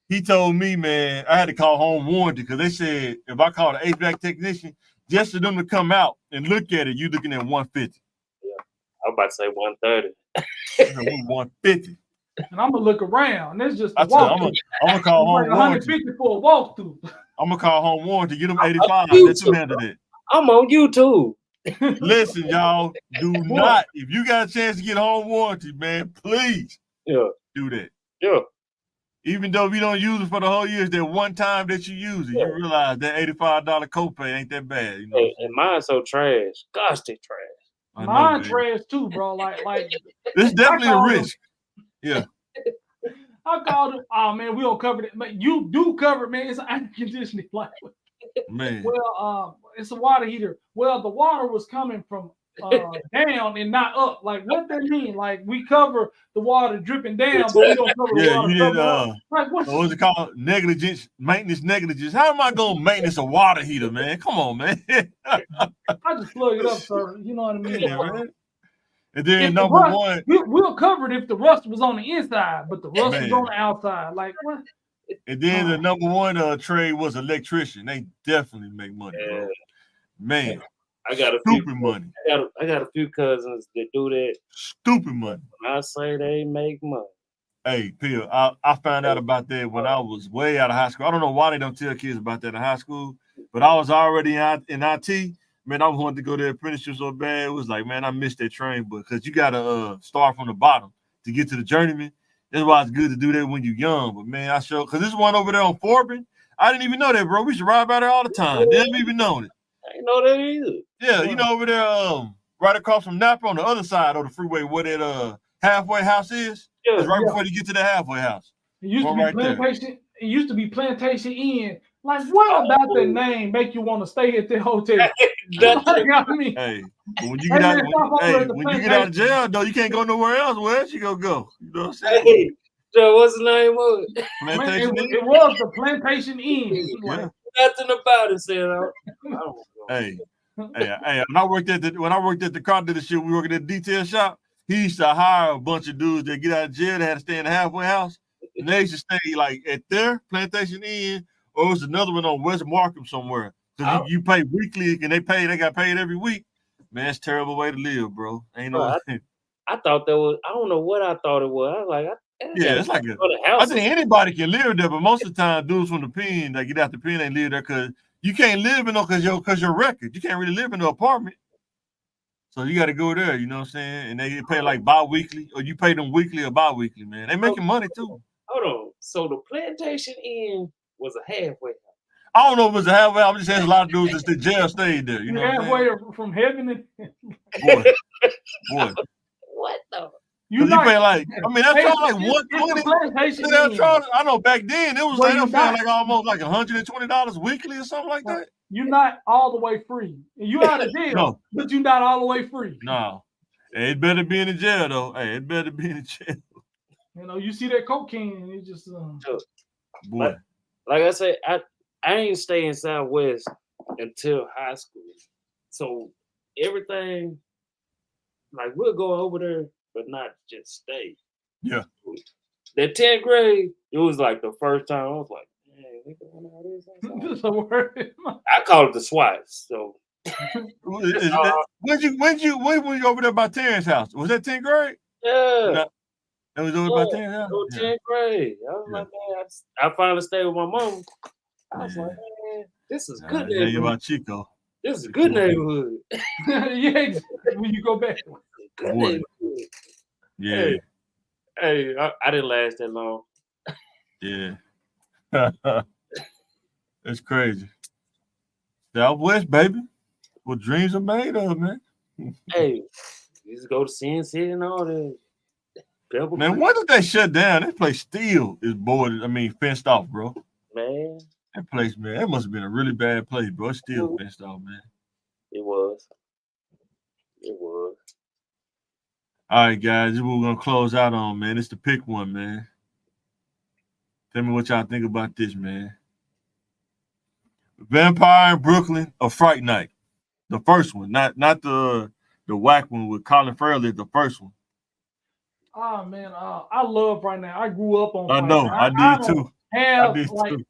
He told me, man, I had to call home warranty because they said if I called an HVAC technician, just for them to come out and look at it, you're looking at $150. Yeah, I was about to say 130. 150. And I'm gonna look around. That's just a walkthrough. I'm gonna call home warranty. 150 for a walkthrough. I'm gonna call home warranty. Get them 85. Let them handle that. I'm on YouTube. Listen, y'all, do not. If you got a chance to get home warranty, man, please do that. Yeah. Even though we don't use it for the whole year, it's that one time that you use it. You realize that $85 copay ain't that bad. You know and mine's so trash. Gosh, they trash. Mine trash too, bro. Like it's definitely a risk. Yeah. I called it. Oh man, we don't cover it. You do cover it, man. It's an air conditioning. Like, man. Well, it's a water heater. Well, the water was coming from down and not up. Like, what that mean? Like, we cover the water dripping down, but we don't cover the water. You did. Like, what's it called? Maintenance negligence. How am I gonna maintenance a water heater, man? Come on, man. I just plug it up, sir. You know what I mean? Yeah, man. And then number 1, we'll cover it if the rust was on the inside, but the rust was on the outside. Like what? And then the number 1 trade was electrician. They definitely make money, bro. Man, I got stupid money. I got a few cousins that do that. Stupid money. I say they make money. Hey, Phil, I found out about that when I was way out of high school. I don't know why they don't tell kids about that in high school, but I was already in IT. Man, I wanted to go to the apprenticeship so bad. It was like, man, I missed that train, but because you got to start from the bottom to get to the journeyman. That's why it's good to do that when you're young. But, man, because this one over there on Forbin, I didn't even know that, bro. We used to ride by there all the time. Didn't even know it. I didn't know that either. Yeah, you know over there right across from Napa on the other side of the freeway where that halfway house is? Yeah, it's right before you get to the halfway house. It used to be Plantation. It used to be Plantation Inn. Like, what about the name make you want to stay at the hotel? I mean, hey, when you get out of jail, though, you can't go nowhere else. Where else you gonna go? You know what I'm saying? Hey, so what's the name of it? It was the Plantation Inn. Yeah. Nothing about it, said Hey, when I worked at the car dealership, we worked at the detail shop. He used to hire a bunch of dudes that get out of jail that had to stay in the halfway house, and they used to stay like at their Plantation Inn. Or it was another one on West Markham somewhere. Because you pay weekly and they got paid every week. Man, it's a terrible way to live, bro. Ain't no. I thought that was. I don't know what I thought it was. I was like, it's like I think anybody can live there, but most of the time, dudes from the pen that get out the pen, they live there because you can't live in no because your record. You can't really live in no apartment. So you got to go there. You know what I'm saying? And they pay like bi-weekly, or you pay them weekly or bi-weekly. Man, they making money too. Hold on. So the Plantation Inn was a halfway house. I don't know if it was a halfway. I'm just saying a lot of dudes that jail stayed there. You know, halfway from heaven and boy. What the? You pay like, I mean, that's probably like $120. I know back then it was like almost like $120 weekly or something like that. You're not all the way free. You out of jail, but you're not all the way free. No, it better be in the jail though. Hey, it better be in the jail. You know, you see that cocaine, it just boy. Like I said, I ain't stay in Southwest until high school. So everything, like we'll go over there, but not just stay. Yeah. That 10th grade, it was like the first time I was like, man, we doing all this. This a word. I call it the SWATs. So when were you over there by Terrence's house? Was that 10th grade? Yeah. That was over about 10 years. Oh, 10th grade. I was like, man, I finally stayed with my mom. I was like, man, this is good Yeah, neighborhood. about Chico. This is a good neighborhood. Yeah, when you go back. Good Boy. neighborhood. Yeah. Hey, I didn't last that long. Yeah. It's crazy. Southwest, baby. What dreams are made of, man. Hey, you used to go to Sin City and all that. Pebble Man, Creek. when did they shut down? That place still is boarded. I mean, fenced off, bro. Man, That place, man, that must have been a really bad place, bro. It's still fenced off, man. it was. It was. All right, guys, this is what we're gonna close out on, man. It's the pick one, man. Tell me what y'all think about this, man. Vampire in Brooklyn or Fright Night? The first one, not the whack one with Colin Farrell. Is the first one. Oh man, I love Fright Night. I grew up on. I Fright know, Night. I did too. Have I did like too.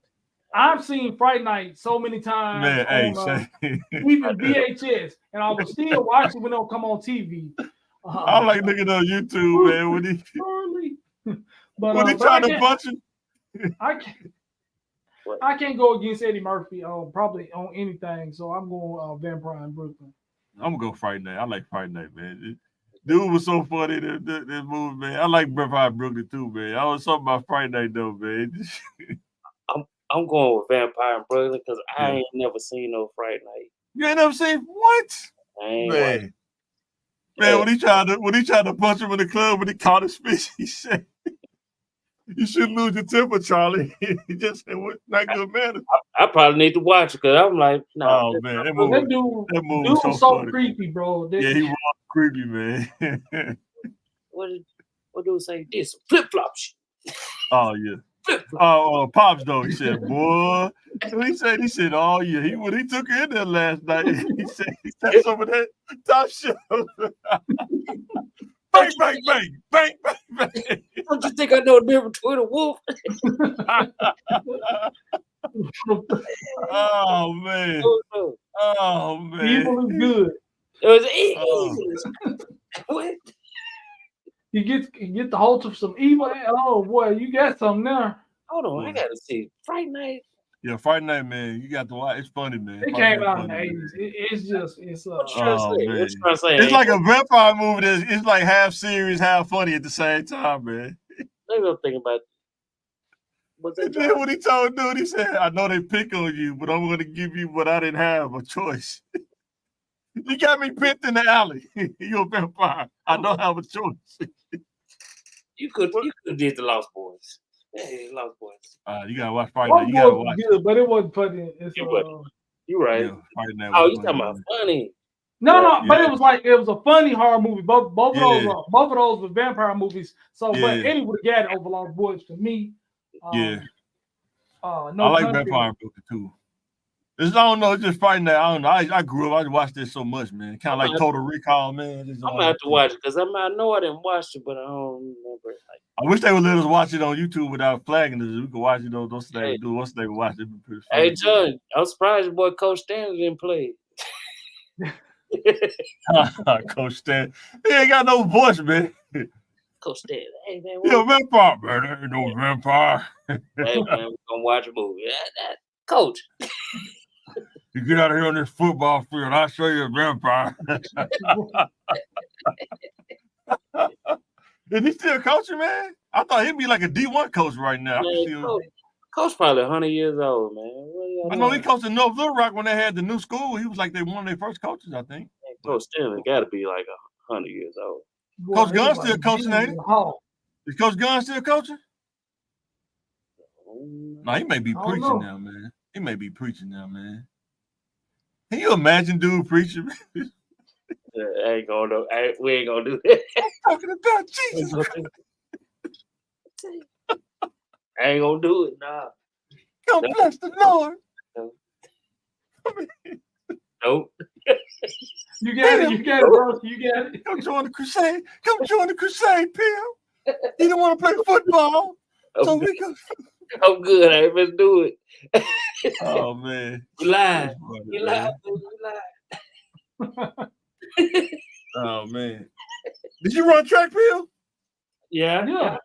I've seen Fright Night so many times. Man, on, even VHS, and I will still watch it when it'll come on TV. I like looking on YouTube, man. When he trying to punch him. I can't go against Eddie Murphy probably on anything, so I'm going Vampire in Brooklyn. I'm gonna go Fright Night. I like Fright Night, man. Dude was so funny that movie, man. I like Vampire in Brooklyn too, man. I was talking about Fright Night though, man. I'm going with Vampire in Brooklyn because I ain't never seen no Fright Night. You ain't never seen what? Man, when he tried to punch him in the club when he caught his fish, he said, "You shouldn't lose your temper, Charlie." He just said, "What? Not good manners." I probably need to watch it because I'm like, no. Oh man, that movie was so creepy, bro. Yeah, he was creepy, man. What do it say? This flip flop shit. Oh yeah. Oh, Pops though. He said, "Boy," he said, "Oh yeah." He took her in there last night. He said some of that top shelf. Bang, bang, bang, bang, bang, bang. Don't you think I know the difference between a wolf? Oh man. Oh man. Evil is good. It was evil. What? You get the hold of some evil. Oh boy, you got something there. Hold on, I gotta see Fright Night. Yeah, Fright Night, man. You got to watch. It's funny, man. It came out in the 80s. It's It's like a vampire movie. It's like half serious, half funny at the same time, man. Maybe I'm thinking about. And then what he told dude, he said, "I know they pick on you, but I'm going to give you what I didn't have, a choice." You got me picked in the alley. You're a vampire. I don't have a choice. You could did the Lost Boys. Hey, Lost Boys. You gotta watch Fright Night. You gotta watch. Good, but it wasn't funny. You're right. Yeah, oh, you talking about funny? No, but it was a funny horror movie. Both of those were vampire movies. So, but Eddie would have got it over Lost Boys for me. No I like Vampire in Brooklyn too. I don't know, it's just Fright Night. I don't know. I grew up, I watched this so much, man. Kind of like Total Recall, man. I'm gonna have to watch it because I know I didn't watch it, but I don't remember it. I wish they would let us watch it on YouTube without flagging us. We could watch it on those things. Do what's they watch it. Hey, John, I'm surprised your boy Coach Stanley didn't play. Coach Stanley, he ain't got no voice, man. Coach Stanley, hey man, you're a vampire, man. There ain't no vampire. Hey man, we're gonna watch a movie. Coach. You get out of here on this football field, I'll show you a vampire. Is he still coaching, man? I thought he'd be like a D1 coach right now. Man, Coach probably 100 years old, man. I know he coached in North Little Rock when they had the new school. He was like one of their first coaches, I think. Coach Stanley got to be like 100 years old. Coach Gunn still coaching, ain't he? Is Coach Gunn still coaching? No, he may be preaching now, man. He may be preaching now, man. Can you imagine dude preaching? I ain't gonna do. We ain't gonna do that. I'm talking about Jesus. I ain't gonna do it, nah. God bless the Lord. Nope. You got it, bro. You got it. Come join the crusade. Come join the crusade, Pim. He don't want to play football. So we can. I'm good. I ain't been do it. Oh man. You lied. You lied. You lied. Oh man. Did you run track, Pim? Yeah.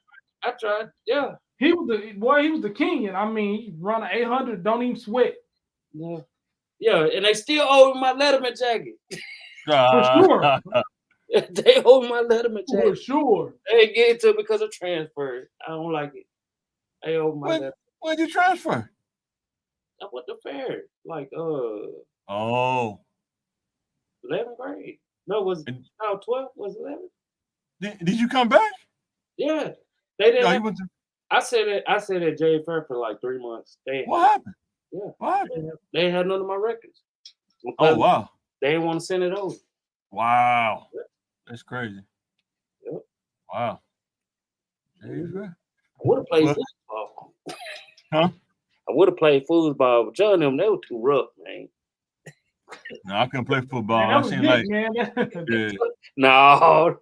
I tried. Yeah. He was the king, and I mean, he run an 800, don't even sweat. Yeah, and they still owe me my Letterman jacket. For sure. They owe me my Letterman jacket. For sure. They didn't get it to me because of transfer. I don't like it. They owe my Letterman. Where'd you transfer? I went to fair, like 11th 11th grade. No, was 12? Was 11? Did you come back? Yeah, they didn't. No, have, I said at J Fair for like 3 months. What happened? Yeah, what happened? They had none of my records. Oh wow! They didn't want to send it over. Wow, that's crazy. Yep. Wow. I would have played football. Huh? I would have played football, but John them, they were too rough, man. No, I couldn't play football. Man, I seen like, yeah. No.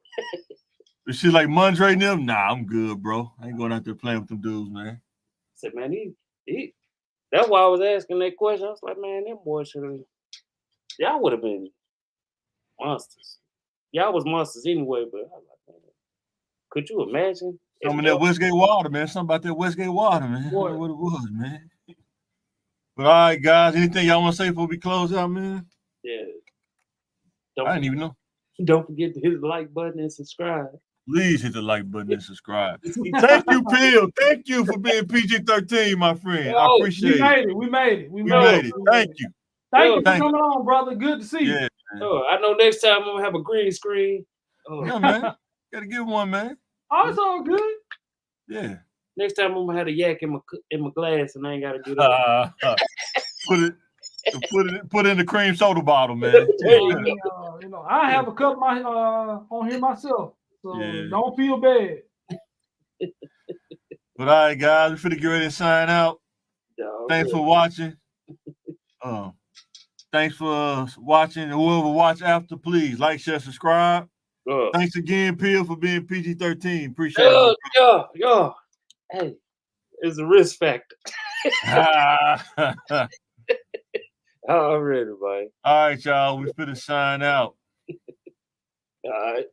But shit like Mondre and them, nah, I'm good, bro. I ain't going out there playing with them dudes, man. I said, man, that's why I was asking that question. I was like, man, them boys should have. Y'all would have been monsters. Y'all was monsters anyway, but I was like, man, could you imagine? Something that Westgate water, man. Something about that Westgate water, man. I don't know what it was, man. But all right, guys, anything y'all want to say before we close out, man? Yeah. I didn't even know. Don't forget to hit the like button and subscribe. Please hit the like button and subscribe. Thank you, Bill. Thank you for being PG-13, my friend. I appreciate it. We made it. We made it. Thank you. Thank you for coming on, brother. Good to see you. Yeah. I know next time I'm gonna have a green screen. Yeah, man. Gotta get one, man. Oh, it's all good. Yeah. Next time I'm gonna have a yak in my glass, and I ain't gotta do that. Put in the cream soda bottle, man. I have a cup on here myself, so don't feel bad. But all right, guys, we're finna get ready to sign out. Thanks for watching. Thanks for watching. Whoever watch after, please like, share, subscribe. Thanks again, Peel, for being PG-13. Appreciate it. Yeah. Hey, it's a risk factor. All right, everybody. All right, y'all. We finna sign out. All right.